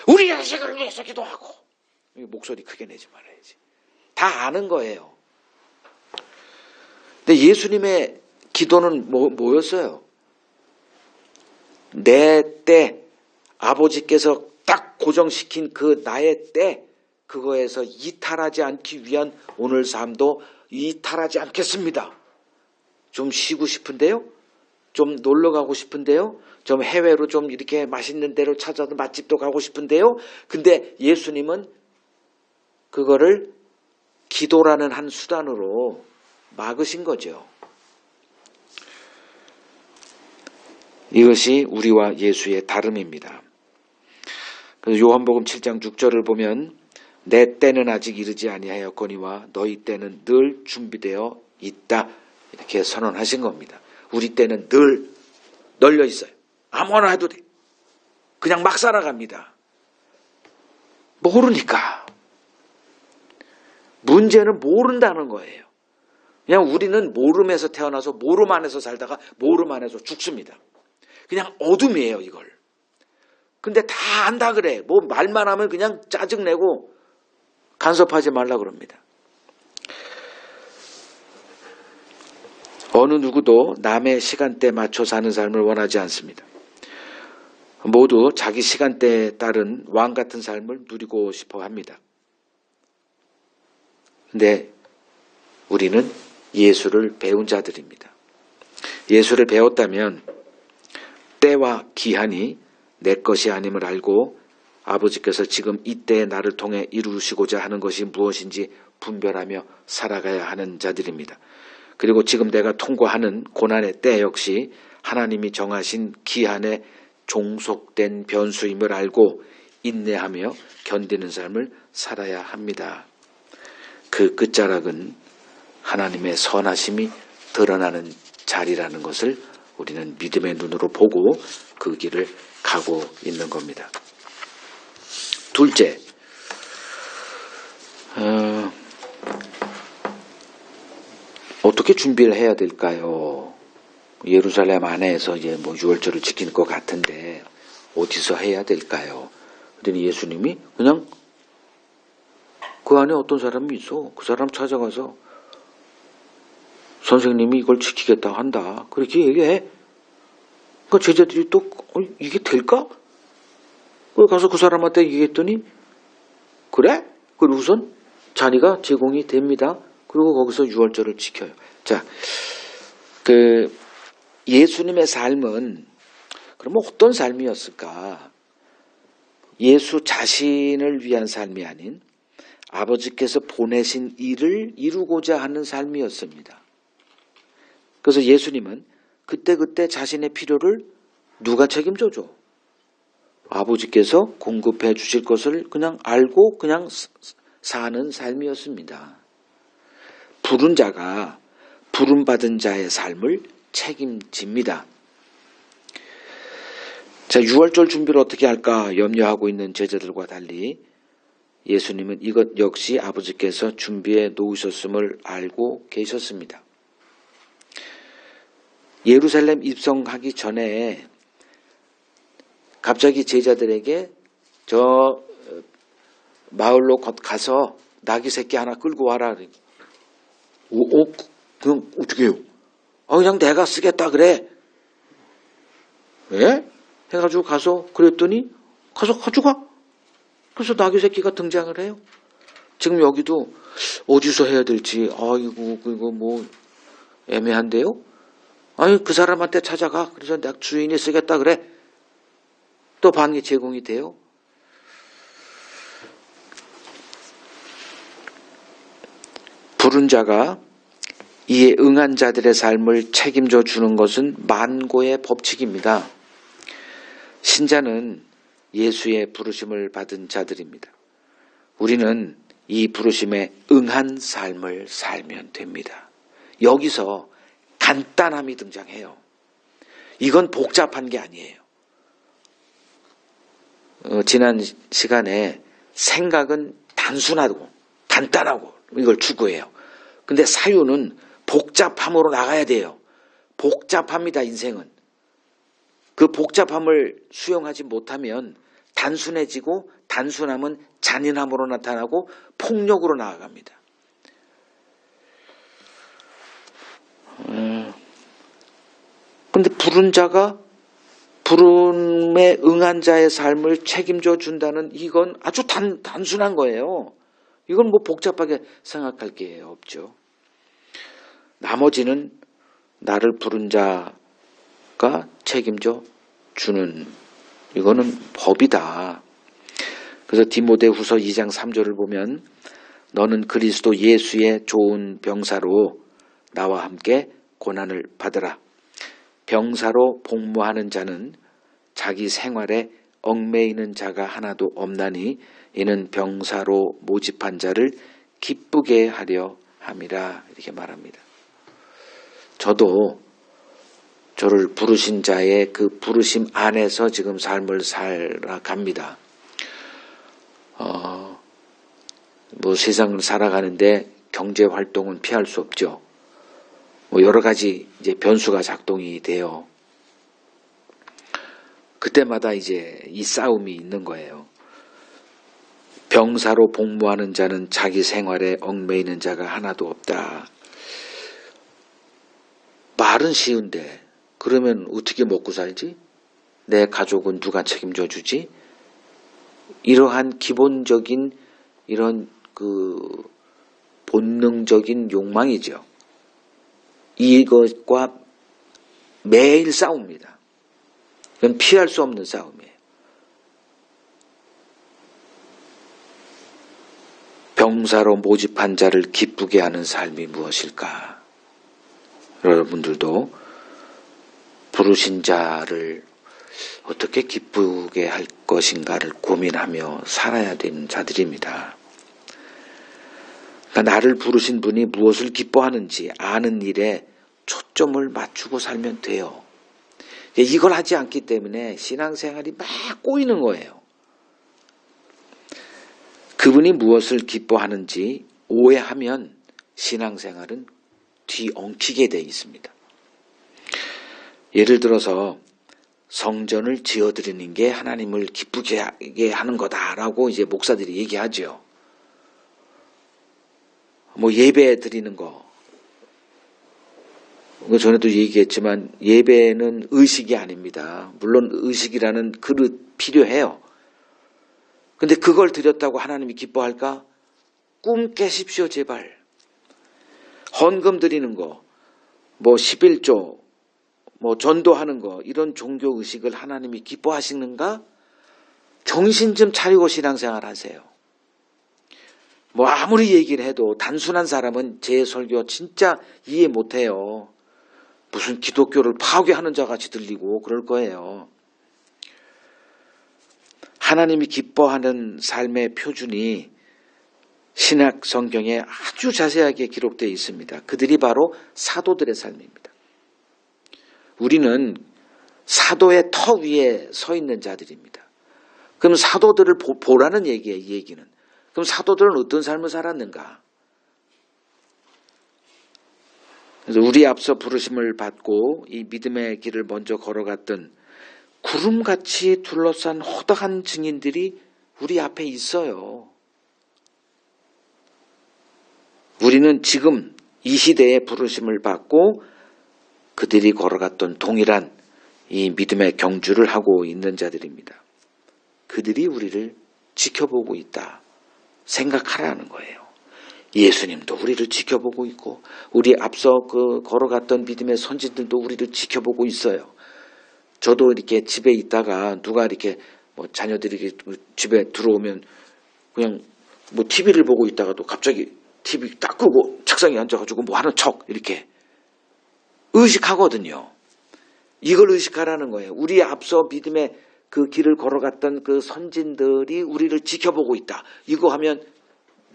우리 자식을 위해서 기도하고 목소리 크게 내지 말아야지. 다 아는 거예요. 근데 예수님의 기도는 뭐였어요? 내 때 아버지께서 딱 고정시킨 그 나의 때 그거에서 이탈하지 않기 위한 오늘 삶도 이탈하지 않겠습니다. 좀 쉬고 싶은데요? 좀 놀러 가고 싶은데요? 좀 해외로 좀 이렇게 맛있는 데로 찾아서 맛집도 가고 싶은데요? 근데 예수님은 그거를 기도라는 한 수단으로 막으신 거죠. 이것이 우리와 예수의 다름입니다. 요한복음 7장 6절을 보면 내 때는 아직 이르지 아니하였거니와 너희 때는 늘 준비되어 있다. 이렇게 선언하신 겁니다. 우리 때는 늘 널려 있어요. 아무거나 해도 돼. 그냥 막 살아갑니다. 모르니까. 문제는 모른다는 거예요. 그냥 우리는 모름에서 태어나서 모름 안에서 살다가 모름 안에서 죽습니다. 그냥 어둠이에요, 이걸. 근데 다 안다 그래. 뭐 말만 하면 그냥 짜증내고 간섭하지 말라 그럽니다. 어느 누구도 남의 시간대에 맞춰 사는 삶을 원하지 않습니다. 모두 자기 시간대에 따른 왕 같은 삶을 누리고 싶어 합니다. 근데 우리는 예수를 배운 자들입니다. 예수를 배웠다면 때와 기한이 내 것이 아님을 알고 아버지께서 지금 이때에 나를 통해 이루시고자 하는 것이 무엇인지 분별하며 살아가야 하는 자들입니다. 그리고 지금 내가 통과하는 고난의 때 역시 하나님이 정하신 기한에 종속된 변수임을 알고 인내하며 견디는 삶을 살아야 합니다. 그 끝자락은 하나님의 선하심이 드러나는 자리라는 것을 우리는 믿음의 눈으로 보고 그 길을 가고 있는 겁니다. 둘째, 어떻게 준비를 해야 될까요? 예루살렘 안에서 이제 유월절을 지키는 것 같은데 어디서 해야 될까요? 그랬더니 예수님이 그냥 그 안에 어떤 사람이 있어. 그 사람 찾아가서 선생님이 이걸 지키겠다고 한다. 그렇게 얘기해. 그러니까 제자들이 또 이게 될까? 가서 그 사람한테 얘기했더니 그래? 그리고 우선 자리가 제공이 됩니다. 그리고 거기서 유월절을 지켜요. 자, 예수님의 삶은 그러면 어떤 삶이었을까? 예수 자신을 위한 삶이 아닌 아버지께서 보내신 일을 이루고자 하는 삶이었습니다. 그래서 예수님은 그때그때 자신의 필요를 누가 책임져줘? 아버지께서 공급해 주실 것을 그냥 알고 그냥 사는 삶이었습니다. 부른 자가 부름받은 자의 삶을 책임집니다. 자, 유월절 준비를 어떻게 할까 염려하고 있는 제자들과 달리 예수님은 이것 역시 아버지께서 준비해 놓으셨음을 알고 계셨습니다. 예루살렘 입성하기 전에 갑자기 제자들에게 저 마을로 가서 나귀 새끼 하나 끌고 와라. 그냥 어떻게 해요? 그냥 내가 쓰겠다 그래. 왜? 해가지고 가서 그랬더니 가서 가져가. 그래서 나귀 새끼가 등장을 해요. 지금 여기도 어디서 해야 될지 아이고 이거 뭐 애매한데요. 그 사람한테 찾아가. 그래서 내가 주인이 쓰겠다 그래. 또 방이 제공이 돼요. 부른 자가 이에 응한 자들의 삶을 책임져 주는 것은 만고의 법칙입니다. 신자는 예수의 부르심을 받은 자들입니다. 우리는 이 부르심에 응한 삶을 살면 됩니다. 여기서 간단함이 등장해요. 이건 복잡한 게 아니에요. 지난 시간에 생각은 단순하고 간단하고 이걸 추구해요. 근데 사유는 복잡함으로 나가야 돼요. 복잡합니다, 인생은. 그 복잡함을 수용하지 못하면 단순해지고 단순함은 잔인함으로 나타나고 폭력으로 나아갑니다. 근데 부른 자가 부름에 응한 자의 삶을 책임져 준다는 이건 아주 단순한 거예요. 이건 뭐 복잡하게 생각할 게 없죠. 나머지는 나를 부른 자가 책임져 주는 이거는 법이다. 그래서 디모데후서 2장 3절을 보면 너는 그리스도 예수의 좋은 병사로 나와 함께 고난을 받으라. 병사로 복무하는 자는 자기 생활에 얽매이는 자가 하나도 없나니 이는 병사로 모집한 자를 기쁘게 하려 함이라 이렇게 말합니다. 저도 저를 부르신 자의 그 부르심 안에서 지금 삶을 살아갑니다. 뭐 세상을 살아가는데 경제 활동은 피할 수 없죠. 뭐 여러 가지 이제 변수가 작동이 돼요. 그때마다 이제 이 싸움이 있는 거예요. 병사로 복무하는 자는 자기 생활에 얽매이는 자가 하나도 없다. 말은 쉬운데 그러면 어떻게 먹고 살지? 내 가족은 누가 책임져 주지? 이러한 기본적인 이런 본능적인 욕망이죠. 이것과 매일 싸웁니다. 이건 피할 수 없는 싸움이에요. 병사로 모집한 자를 기쁘게 하는 삶이 무엇일까? 여러분들도 부르신 자를 어떻게 기쁘게 할 것인가를 고민하며 살아야 되는 자들입니다. 그러니까 나를 부르신 분이 무엇을 기뻐하는지 아는 일에 초점을 맞추고 살면 돼요. 이걸 하지 않기 때문에 신앙생활이 막 꼬이는 거예요. 그분이 무엇을 기뻐하는지 오해하면 신앙생활은 뒤엉키게 돼 있습니다. 예를 들어서 성전을 지어드리는 게 하나님을 기쁘게 하는 거다라고 이제 목사들이 얘기하죠. 예배 드리는 거. 전에도 얘기했지만 예배는 의식이 아닙니다. 물론 의식이라는 그릇 필요해요. 근데 그걸 드렸다고 하나님이 기뻐할까? 꿈 깨십시오 제발. 헌금 드리는 거, 11조, 전도하는 거 이런 종교의식을 하나님이 기뻐하시는가? 정신 좀 차리고 신앙생활 하세요. 아무리 얘기를 해도 단순한 사람은 제 설교 진짜 이해 못해요. 무슨 기독교를 파괴하는 자 같이 들리고 그럴 거예요. 하나님이 기뻐하는 삶의 표준이 신약 성경에 아주 자세하게 기록되어 있습니다. 그들이 바로 사도들의 삶입니다. 우리는 사도의 터 위에 서 있는 자들입니다. 그럼 사도들을 보라는 얘기예요, 이 얘기는. 그럼 사도들은 어떤 삶을 살았는가? 그래서 우리 앞서 부르심을 받고 이 믿음의 길을 먼저 걸어갔던 구름같이 둘러싼 허다한 증인들이 우리 앞에 있어요. 우리는 지금 이 시대에 부르심을 받고 그들이 걸어갔던 동일한 이 믿음의 경주를 하고 있는 자들입니다. 그들이 우리를 지켜보고 있다 생각하라는 거예요. 예수님도 우리를 지켜보고 있고 우리 앞서 걸어갔던 믿음의 선진들도 우리를 지켜보고 있어요. 저도 이렇게 집에 있다가 누가 이렇게 자녀들이 집에 들어오면 그냥 TV를 보고 있다가도 갑자기 TV 딱 끄고 책상에 앉아가지고 하는 척 이렇게 의식하거든요. 이걸 의식하라는 거예요. 우리 앞서 믿음의 그 길을 걸어갔던 그 선진들이 우리를 지켜보고 있다. 이거 하면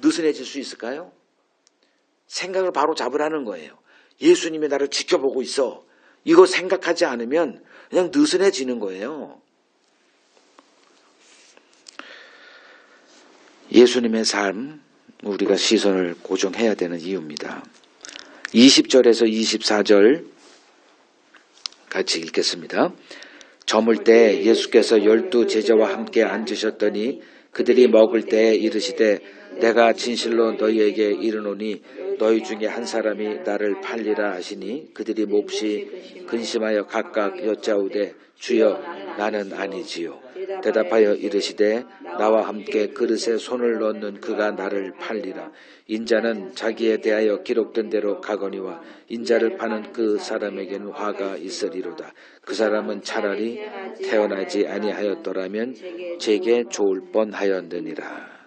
느슨해질 수 있을까요? 생각을 바로 잡으라는 거예요. 예수님이 나를 지켜보고 있어. 이거 생각하지 않으면 그냥 느슨해지는 거예요. 예수님의 삶, 우리가 시선을 고정해야 되는 이유입니다. 20절에서 24절 같이 읽겠습니다. 저물 때 예수께서 12 제자와 함께 앉으셨더니 그들이 먹을 때 이르시되 내가 진실로 너희에게 이르노니 너희 중에 한 사람이 나를 팔리라 하시니 그들이 몹시 근심하여 각각 여짜오되 주여 나는 아니지요. 대답하여 이르시되 나와 함께 그릇에 손을 넣는 그가 나를 팔리라. 인자는 자기에 대하여 기록된 대로 가거니와 인자를 파는 그 사람에게는 화가 있으리로다. 그 사람은 차라리 태어나지 아니하였더라면 제게 좋을 뻔하였느니라.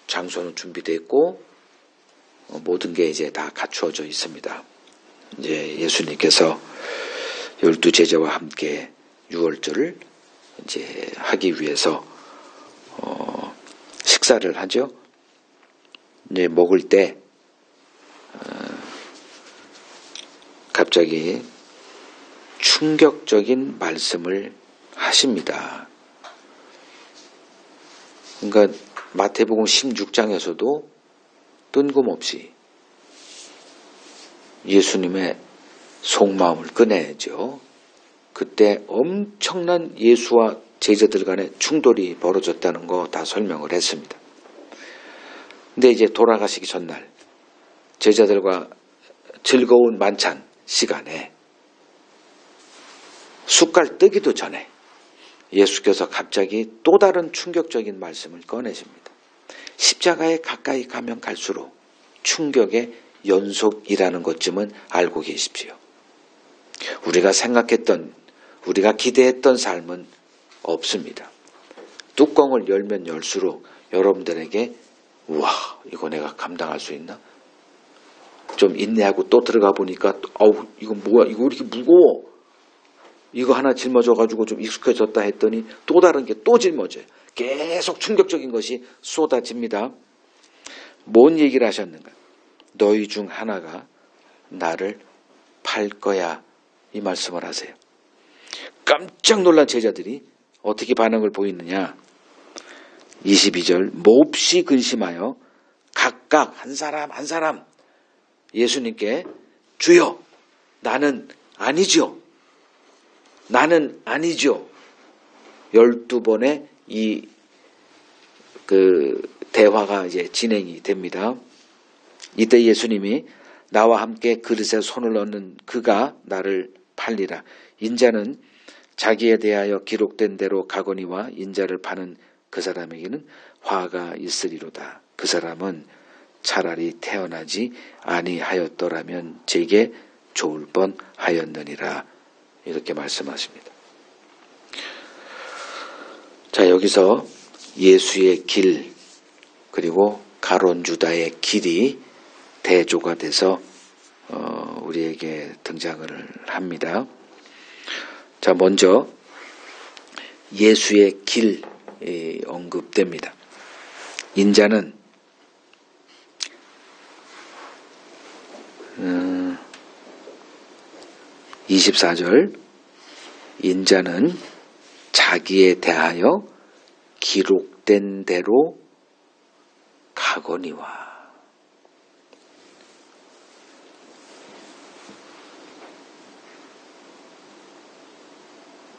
장소는 준비되어 있고 모든 게 이제 다 갖추어져 있습니다. 이제 예수님께서 12 제자와 함께 유월절을 이제 하기 위해서 식사를 하죠. 이제 먹을 때 갑자기 충격적인 말씀을 하십니다. 그러니까 마태복음 16장에서도 뜬금없이 예수님의 속마음을 꺼내죠. 그때 엄청난 예수와 제자들 간의 충돌이 벌어졌다는 거 다 설명을 했습니다. 근데 이제 돌아가시기 전날 제자들과 즐거운 만찬 시간에 숟갈 뜨기도 전에 예수께서 갑자기 또 다른 충격적인 말씀을 꺼내십니다. 십자가에 가까이 가면 갈수록 충격의 연속이라는 것쯤은 알고 계십시오. 우리가 생각했던, 우리가 기대했던 삶은 없습니다. 뚜껑을 열면 열수록 여러분들에게 우와, 이거 내가 감당할 수 있나? 좀 인내하고 또 들어가 보니까 아우, 이거 뭐야? 이거 왜 이렇게 무거워? 이거 하나 짊어져가지고 좀 익숙해졌다 했더니 또 다른 게 또 짊어져요. 계속 충격적인 것이 쏟아집니다. 뭔 얘기를 하셨는가? 너희 중 하나가 나를 팔 거야. 이 말씀을 하세요. 깜짝 놀란 제자들이 어떻게 반응을 보이느냐? 22절 몹시 근심하여 각각 한 사람 한 사람 예수님께 주여 나는 아니죠. 나는 아니죠. 12번의 대화가 이제 진행이 됩니다. 이때 예수님이 나와 함께 그릇에 손을 넣는 그가 나를 팔리라. 인자는 자기에 대하여 기록된 대로 가거니와 인자를 파는 그 사람에게는 화가 있으리로다. 그 사람은 차라리 태어나지 아니하였더라면 제게 좋을 뻔하였느니라. 이렇게 말씀하십니다. 자, 여기서 예수의 길 그리고 가룟 유다의 길이 대조가 돼서 우리에게 등장을 합니다. 자, 먼저 예수의 길 언급됩니다. 인자는 24절 인자는 자기에 대하여 기록된 대로 가거니와.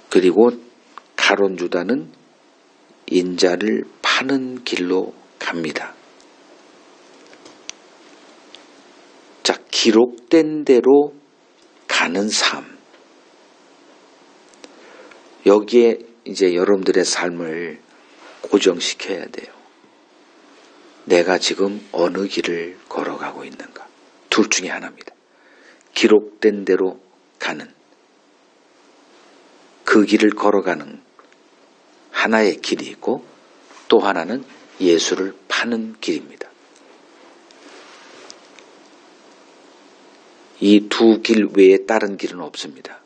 그리고 가룟 유다는 인자를 파는 길로 갑니다. 자, 기록된 대로 가는 삶. 여기에 이제 여러분들의 삶을 고정시켜야 돼요. 내가 지금 어느 길을 걸어가고 있는가. 둘 중에 하나입니다. 기록된 대로 가는 그 길을 걸어가는 하나의 길이 있고 또 하나는 예수를 파는 길입니다. 이 두 길 외에 다른 길은 없습니다.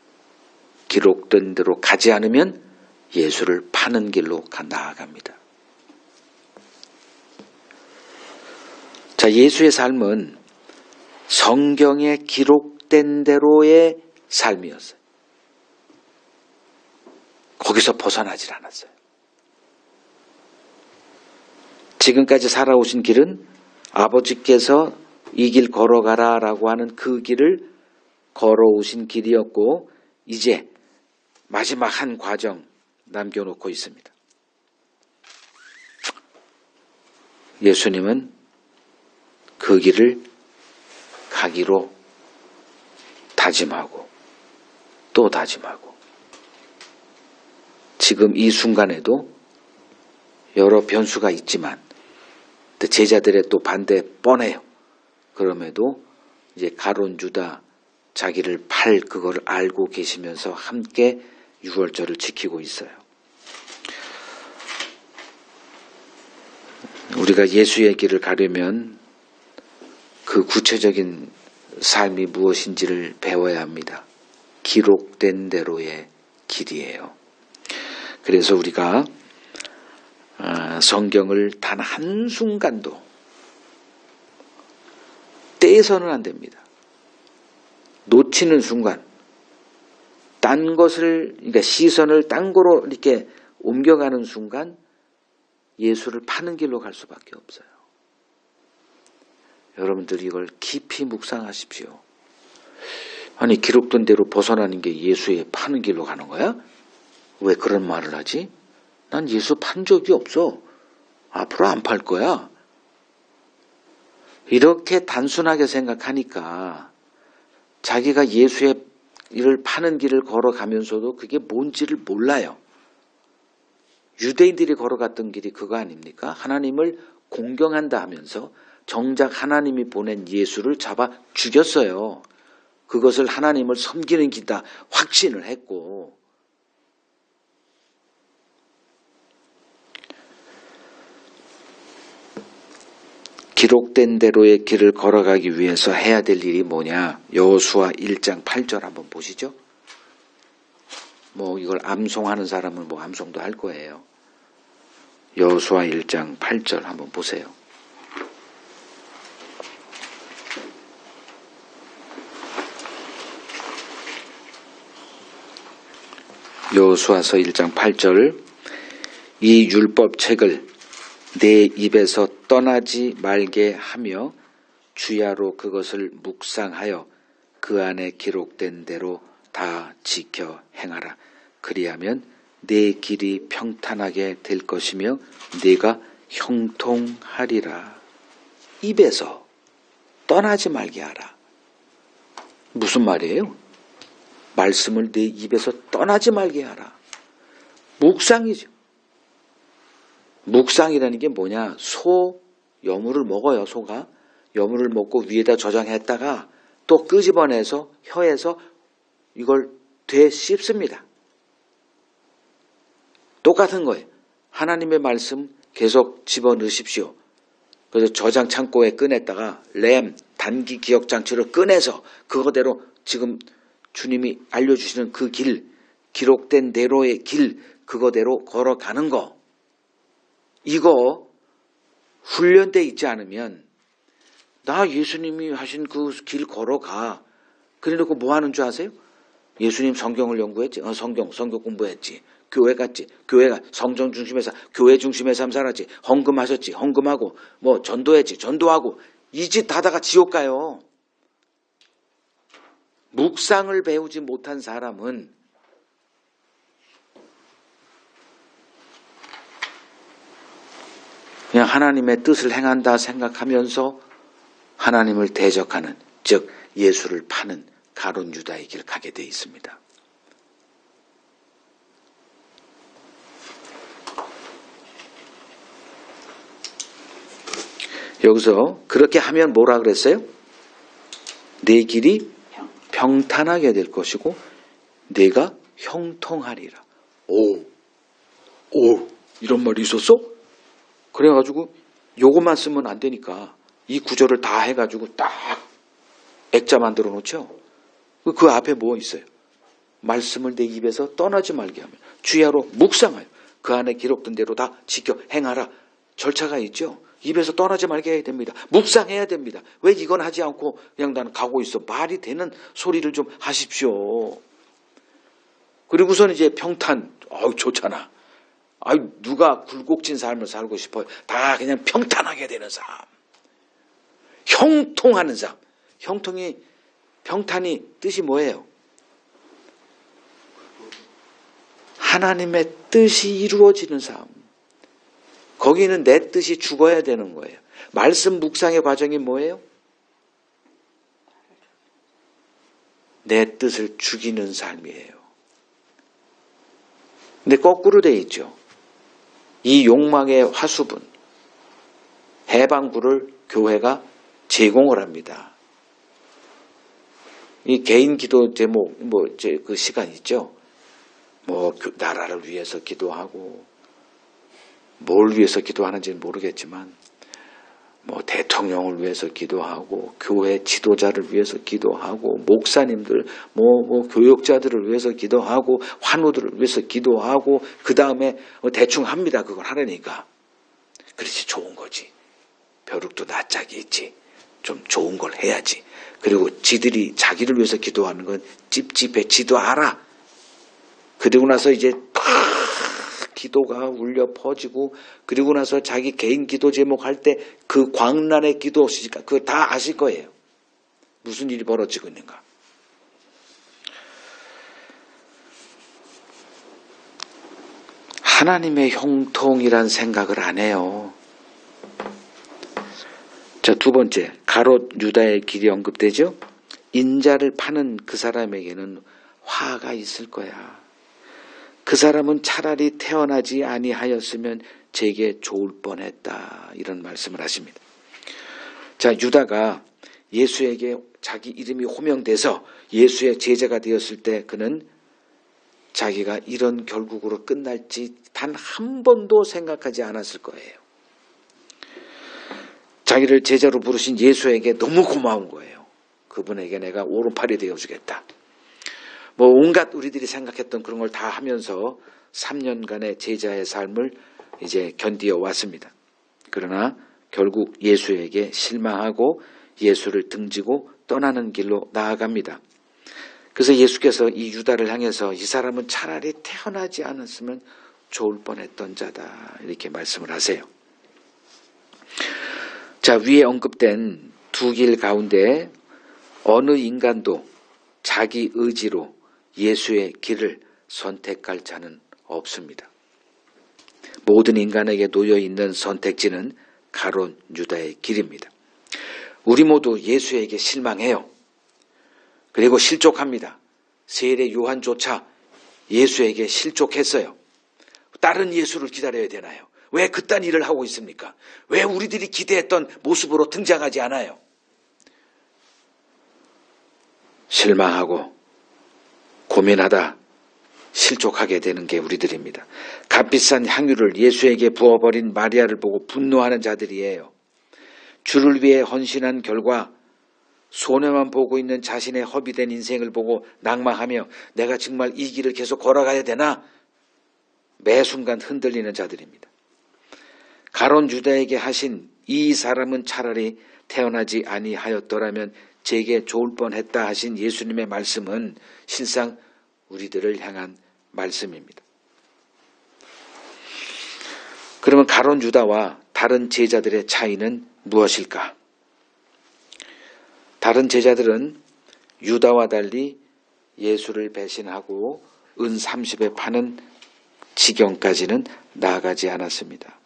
기록된 대로 가지 않으면 예수를 파는 길로 나아갑니다. 자, 예수의 삶은 성경에 기록된 대로의 삶이었어요. 거기서 벗어나질 않았어요. 지금까지 살아오신 길은 아버지께서 이 길 걸어가라 라고 하는 그 길을 걸어오신 길이었고 이제 마지막 한 과정 남겨놓고 있습니다. 예수님은 그 길을 가기로 다짐하고 또 다짐하고 지금 이 순간에도 여러 변수가 있지만 제자들의 또 반대 뻔해요. 그럼에도 이제 가룟 유다 자기를 팔 그걸 알고 계시면서 함께 유월절을 지키고 있어요. 우리가 예수의 길을 가려면 그 구체적인 삶이 무엇인지를 배워야 합니다. 기록된 대로의 길이에요. 그래서 우리가 성경을 단 한순간도 떼서는 안 됩니다. 놓치는 순간 딴 것을 그러니까 시선을 딴 거로 이렇게 옮겨가는 순간 예수를 파는 길로 갈 수밖에 없어요. 여러분들이 이걸 깊이 묵상하십시오. 아니 기록된 대로 벗어나는 게 예수의 파는 길로 가는 거야? 왜 그런 말을 하지? 난 예수 판 적이 없어. 앞으로 안 팔 거야. 이렇게 단순하게 생각하니까 자기가 예수의 이를 파는 길을 걸어가면서도 그게 뭔지를 몰라요. 유대인들이 걸어갔던 길이 그거 아닙니까? 하나님을 공경한다 하면서 정작 하나님이 보낸 예수를 잡아 죽였어요. 그것을 하나님을 섬기는 길이다 확신을 했고, 기록된 대로의 길을 걸어가기 위해서 해야 될 일이 뭐냐? 여호수아 1장 8절 한번 보시죠. 이걸 암송하는 사람은 암송도 할 거예요. 여호수아 1장 8절 한번 보세요. 여호수아서 1장 8절 이 율법책을 내 입에서 떠나지 말게 하며 주야로 그것을 묵상하여 그 안에 기록된 대로 다 지켜 행하라. 그리하면 내 길이 평탄하게 될 것이며 네가 형통하리라. 입에서 떠나지 말게 하라. 무슨 말이에요? 말씀을 내 입에서 떠나지 말게 하라. 묵상이죠. 묵상이라는 게 뭐냐? 여물을 먹어요. 소가 여물을 먹고 위에다 저장했다가 또 끄집어내서 혀에서 이걸 되씹습니다. 똑같은 거예요. 하나님의 말씀 계속 집어넣으십시오. 그래서 저장 창고에 꺼냈다가 램 단기 기억 장치를 꺼내서 그거대로 지금 주님이 알려주시는 그 길, 기록된 대로의 길, 그거대로 걸어가는 거. 이거 훈련돼 있지 않으면 나 예수님이 하신 그 길 걸어가. 그래놓고 뭐 하는 줄 아세요? 예수님 성경을 연구했지. 성경 공부했지. 교회 갔지. 교회가 성전 중심에서 교회 중심의 삶 살았지. 헌금하셨지. 헌금하고 전도했지. 전도하고 이 짓 하다가 지옥 가요. 묵상을 배우지 못한 사람은 그냥 하나님의 뜻을 행한다 생각하면서 하나님을 대적하는, 즉 예수를 파는 가룟 유다의 길을 가게 돼 있습니다. 여기서 그렇게 하면 뭐라 그랬어요? 내 길이 평탄하게 될 것이고 내가 형통하리라. 오, 이런 말이 있었어? 그래가지고 요것만 쓰면 안 되니까 이 구절을 다 해가지고 딱 액자 만들어 놓죠. 그 앞에 뭐 있어요? 말씀을 내 입에서 떠나지 말게 하며 주야로 묵상하여 그 안에 기록된 대로 다 지켜 행하라. 절차가 있죠. 입에서 떠나지 말게 해야 됩니다. 묵상해야 됩니다. 왜 이건 하지 않고 그냥 나는 가고 있어. 말이 되는 소리를 좀 하십시오. 그리고선 이제 평탄. 좋잖아. 누가 굴곡진 삶을 살고 싶어요. 다 그냥 평탄하게 되는 삶. 형통하는 삶. 평탄이 뜻이 뭐예요? 하나님의 뜻이 이루어지는 삶. 거기는 내 뜻이 죽어야 되는 거예요. 말씀 묵상의 과정이 뭐예요? 내 뜻을 죽이는 삶이에요. 근데 거꾸로 돼 있죠. 이 욕망의 화수분, 해방구를 교회가 제공을 합니다. 이 개인 기도 제목, 그 시간 있죠. 나라를 위해서 기도하고, 뭘 위해서 기도하는지는 모르겠지만, 대통령을 위해서 기도하고, 교회 지도자를 위해서 기도하고, 목사님들, 교육자들을 위해서 기도하고, 환우들을 위해서 기도하고, 그 다음에 대충 합니다. 그걸 하려니까. 그렇지, 좋은 거지. 벼룩도 낯짝이 있지. 좀 좋은 걸 해야지. 그리고 지들이 자기를 위해서 기도하는 건 찝찝해. 지도 알아. 그리고 나서 이제 기도가 울려 퍼지고, 그리고 나서 자기 개인 기도 제목 할 때 그 광란의 기도, 그거 다 아실 거예요. 무슨 일이 벌어지고 있는가. 하나님의 형통이란 생각을 안 해요. 자, 두 번째, 가롯 유다의 길이 언급되죠. 인자를 파는 그 사람에게는 화가 있을 거야. 그 사람은 차라리 태어나지 아니하였으면 제게 좋을 뻔했다. 이런 말씀을 하십니다. 자, 유다가 예수에게 자기 이름이 호명돼서 예수의 제자가 되었을 때 그는 자기가 이런 결국으로 끝날지 단 한 번도 생각하지 않았을 거예요. 자기를 제자로 부르신 예수에게 너무 고마운 거예요. 그분에게 내가 오른팔이 되어주겠다. 뭐 온갖 우리들이 생각했던 그런 걸 다 하면서 3년간의 제자의 삶을 이제 견디어 왔습니다. 그러나 결국 예수에게 실망하고 예수를 등지고 떠나는 길로 나아갑니다. 그래서 예수께서 이 유다를 향해서 이 사람은 차라리 태어나지 않았으면 좋을 뻔했던 자다 이렇게 말씀을 하세요. 자, 위에 언급된 두 길 가운데 어느 인간도 자기 의지로 예수의 길을 선택할 자는 없습니다. 모든 인간에게 놓여있는 선택지는 가론 유다의 길입니다. 우리 모두 예수에게 실망해요. 그리고 실족합니다. 세례 요한조차 예수에게 실족했어요. 다른 예수를 기다려야 되나요? 왜 그딴 일을 하고 있습니까? 왜 우리들이 기대했던 모습으로 등장하지 않아요? 실망하고 고민하다 실족하게 되는 게 우리들입니다. 값비싼 향유를 예수에게 부어버린 마리아를 보고 분노하는 자들이에요. 주를 위해 헌신한 결과 손해만 보고 있는 자신의 허비된 인생을 보고 낙망하며 내가 정말 이 길을 계속 걸어가야 되나? 매 순간 흔들리는 자들입니다. 가론 유다에게 하신 이 사람은 차라리 태어나지 아니하였더라면 제게 좋을 뻔했다 하신 예수님의 말씀은 실상 우리들을 향한 말씀입니다. 그러면 가론 유다와 다른 제자들의 차이는 무엇일까? 다른 제자들은 유다와 달리 예수를 배신하고 은 30에 파는 지경까지는 나아가지 않았습니다.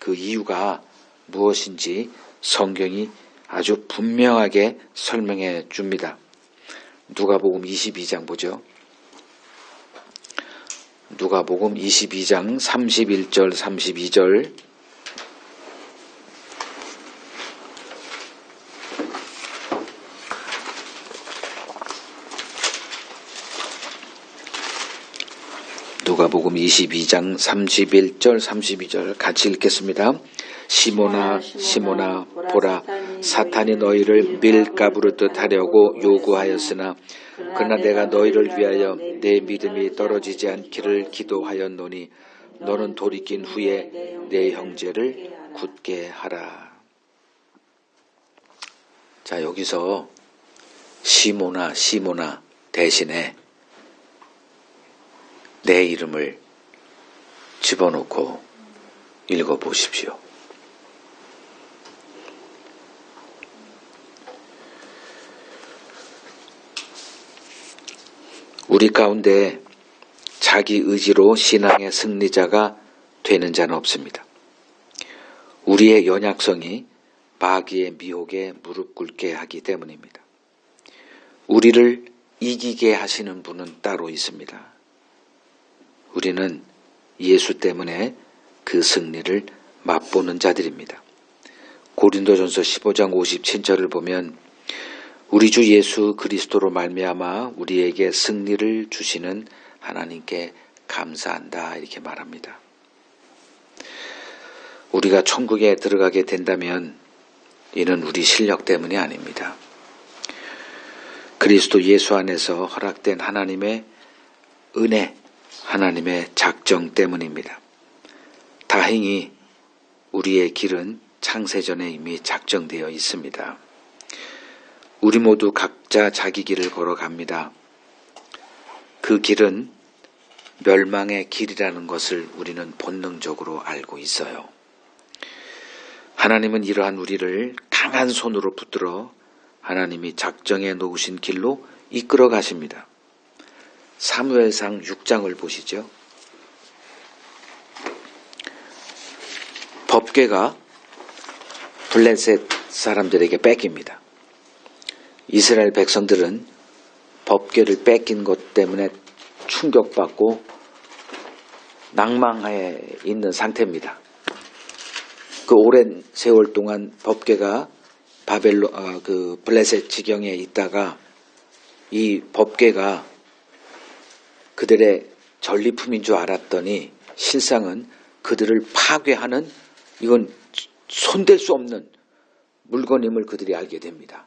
그 이유가 무엇인지 성경이 아주 분명하게 설명해 줍니다. 누가복음 22장 보죠. 누가복음 22장 31절 32절 누가복음 22장 31절 32절 같이 읽겠습니다. 시몬아 시몬아 보라 사탄이 너희를 밀가부를 듯하려고 요구하였으나 그러나 내가 너희를 위하여 내 믿음이 떨어지지 않기를 기도하였노니 너는 돌이킨 후에 내 형제를 굳게 하라. 자, 여기서 시몬아 시몬아 대신에 내 이름을 집어넣고 읽어보십시오. 우리 가운데 자기 의지로 신앙의 승리자가 되는 자는 없습니다. 우리의 연약성이 마귀의 미혹에 무릎 꿇게 하기 때문입니다. 우리를 이기게 하시는 분은 따로 있습니다. 우리는 예수 때문에 그 승리를 맛보는 자들입니다. 고린도전서 15장 57절을 보면 우리 주 예수 그리스도로 말미암아 우리에게 승리를 주시는 하나님께 감사한다 이렇게 말합니다. 우리가 천국에 들어가게 된다면 이는 우리 실력 때문이 아닙니다. 그리스도 예수 안에서 허락된 하나님의 은혜, 하나님의 작정 때문입니다. 다행히 우리의 길은 창세전에 이미 작정되어 있습니다. 우리 모두 각자 자기 길을 걸어갑니다. 그 길은 멸망의 길이라는 것을 우리는 본능적으로 알고 있어요. 하나님은 이러한 우리를 강한 손으로 붙들어 하나님이 작정해 놓으신 길로 이끌어 가십니다. 사무엘상 6장을 보시죠. 법궤가 블레셋 사람들에게 뺏깁니다. 이스라엘 백성들은 법궤를 뺏긴 것 때문에 충격받고 낭망하에 있는 상태입니다. 그 오랜 세월 동안 법궤가 블레셋 지경에 있다가 이 법궤가 그들의 전리품인 줄 알았더니 실상은 그들을 파괴하는, 이건 손댈 수 없는 물건임을 그들이 알게 됩니다.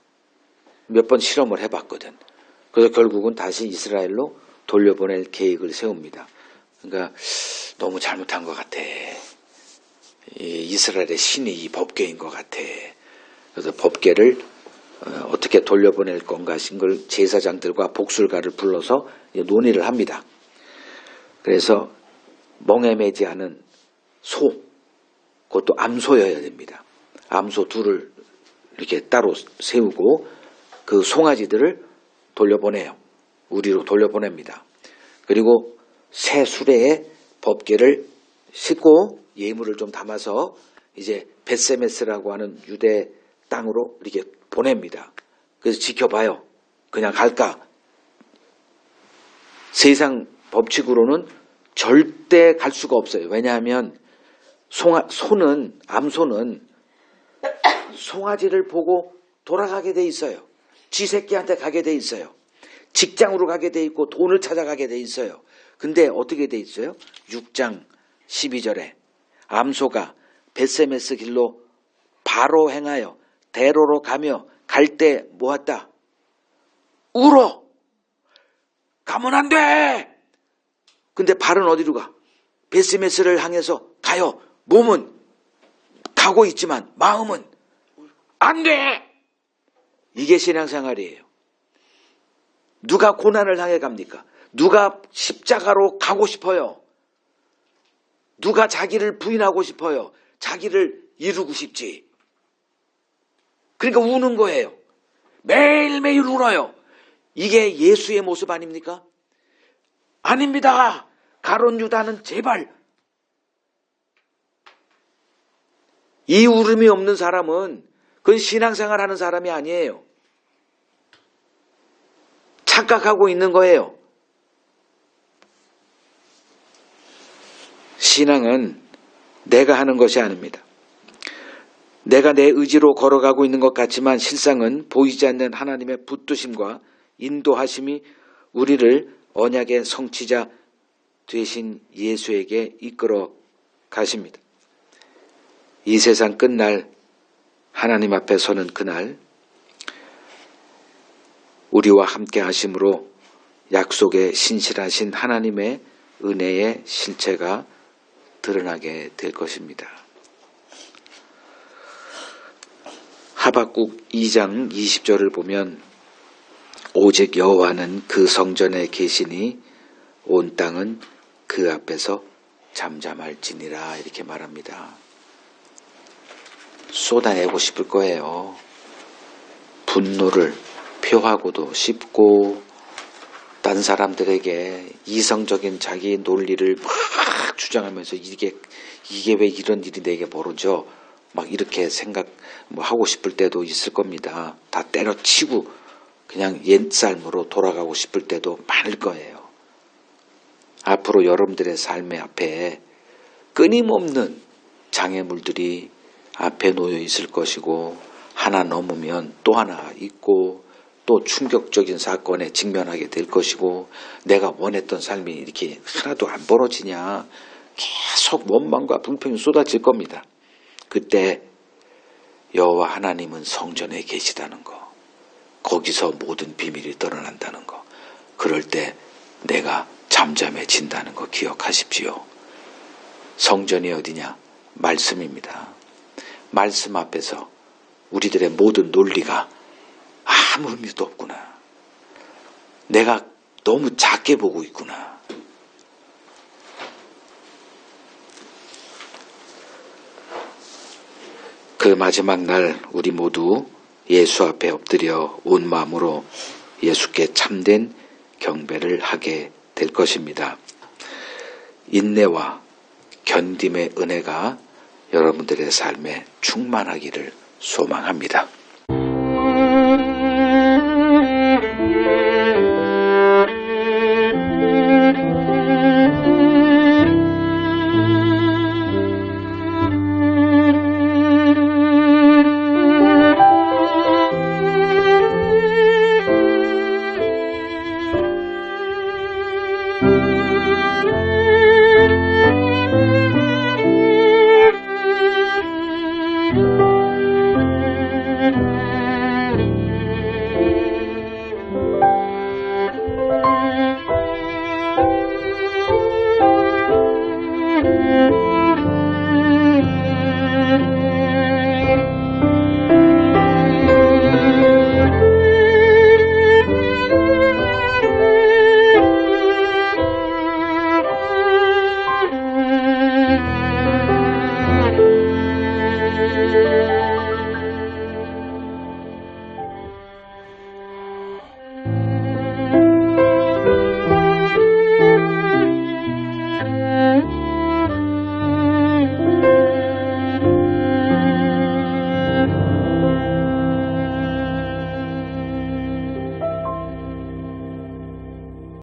몇 번 실험을 해봤거든. 그래서 결국은 다시 이스라엘로 돌려보낼 계획을 세웁니다. 그러니까 너무 잘못한 것 같아. 이스라엘의 신이 이 법궤인 것 같아. 그래서 법궤를 어떻게 돌려보낼 건가 걸 제사장들과 복술가를 불러서 논의를 합니다. 그래서 멍에 매지 않은 소, 그것도 암소여야 됩니다. 암소 둘을 이렇게 따로 세우고 그 송아지들을 돌려보내요. 우리로 돌려보냅니다. 그리고 새 수레에 법궤를 싣고 예물을 좀 담아서 이제 벳세메스라고 하는 유대 땅으로 이렇게 보냅니다. 그래서 지켜봐요. 그냥 갈까? 세상 법칙으로는 절대 갈 수가 없어요. 왜냐하면 암소는 송아지를 보고 돌아가게 돼 있어요. 지 새끼한테 가게 돼 있어요. 직장으로 가게 돼 있고 돈을 찾아가게 돼 있어요. 근데 어떻게 돼 있어요? 6장 12절에 암소가 벳세메스 길로 바로 행하여 대로로 가며 갈 때 뭐했다? 울어! 가면 안 돼! 근데 발은 어디로 가? 벳세메스를 향해서 가요. 몸은 가고 있지만 마음은 안 돼! 이게 신앙생활이에요. 누가 고난을 향해 갑니까? 누가 십자가로 가고 싶어요? 누가 자기를 부인하고 싶어요? 자기를 이루고 싶지. 그러니까 우는 거예요. 매일매일 울어요. 이게 예수의 모습 아닙니까? 아닙니다. 가룟 유다는 제발. 이 울음이 없는 사람은 그건 신앙생활 하는 사람이 아니에요. 착각하고 있는 거예요. 신앙은 내가 하는 것이 아닙니다. 내가 내 의지로 걸어가고 있는 것 같지만 실상은 보이지 않는 하나님의 붙드심과 인도하심이 우리를 언약의 성취자 되신 예수에게 이끌어 가십니다. 이 세상 끝날 하나님 앞에 서는 그날 우리와 함께 하심으로 약속에 신실하신 하나님의 은혜의 실체가 드러나게 될 것입니다. 하박국 2장 20절을 보면 오직 여호와는 그 성전에 계시니 온 땅은 그 앞에서 잠잠할지니라 이렇게 말합니다. 쏟아내고 싶을 거예요. 분노를 표하고도 싶고 딴 사람들에게 이성적인 자기 논리를 막 주장하면서 이게 왜 이런 일이 내게 벌어져 막 이렇게 생각 하고 싶을 때도 있을 겁니다. 다 때려치고 그냥 옛삶으로 돌아가고 싶을 때도 많을 거예요. 앞으로 여러분들의 삶의 앞에 끊임없는 장애물들이 앞에 놓여 있을 것이고 하나 넘으면 또 하나 있고 또 충격적인 사건에 직면하게 될 것이고 내가 원했던 삶이 이렇게 하나도 안 벌어지냐 계속 원망과 불평이 쏟아질 겁니다. 그때 여호와 하나님은 성전에 계시다는 거, 거기서 모든 비밀이 드러난다는 거, 그럴 때 내가 잠잠해진다는 거 기억하십시오. 성전이 어디냐? 말씀입니다. 말씀 앞에서 우리들의 모든 논리가 아무 의미도 없구나. 내가 너무 작게 보고 있구나. 그 마지막 날 우리 모두 예수 앞에 엎드려 온 마음으로 예수께 참된 경배를 하게 될 것입니다. 인내와 견딤의 은혜가 여러분들의 삶에 충만하기를 소망합니다. 주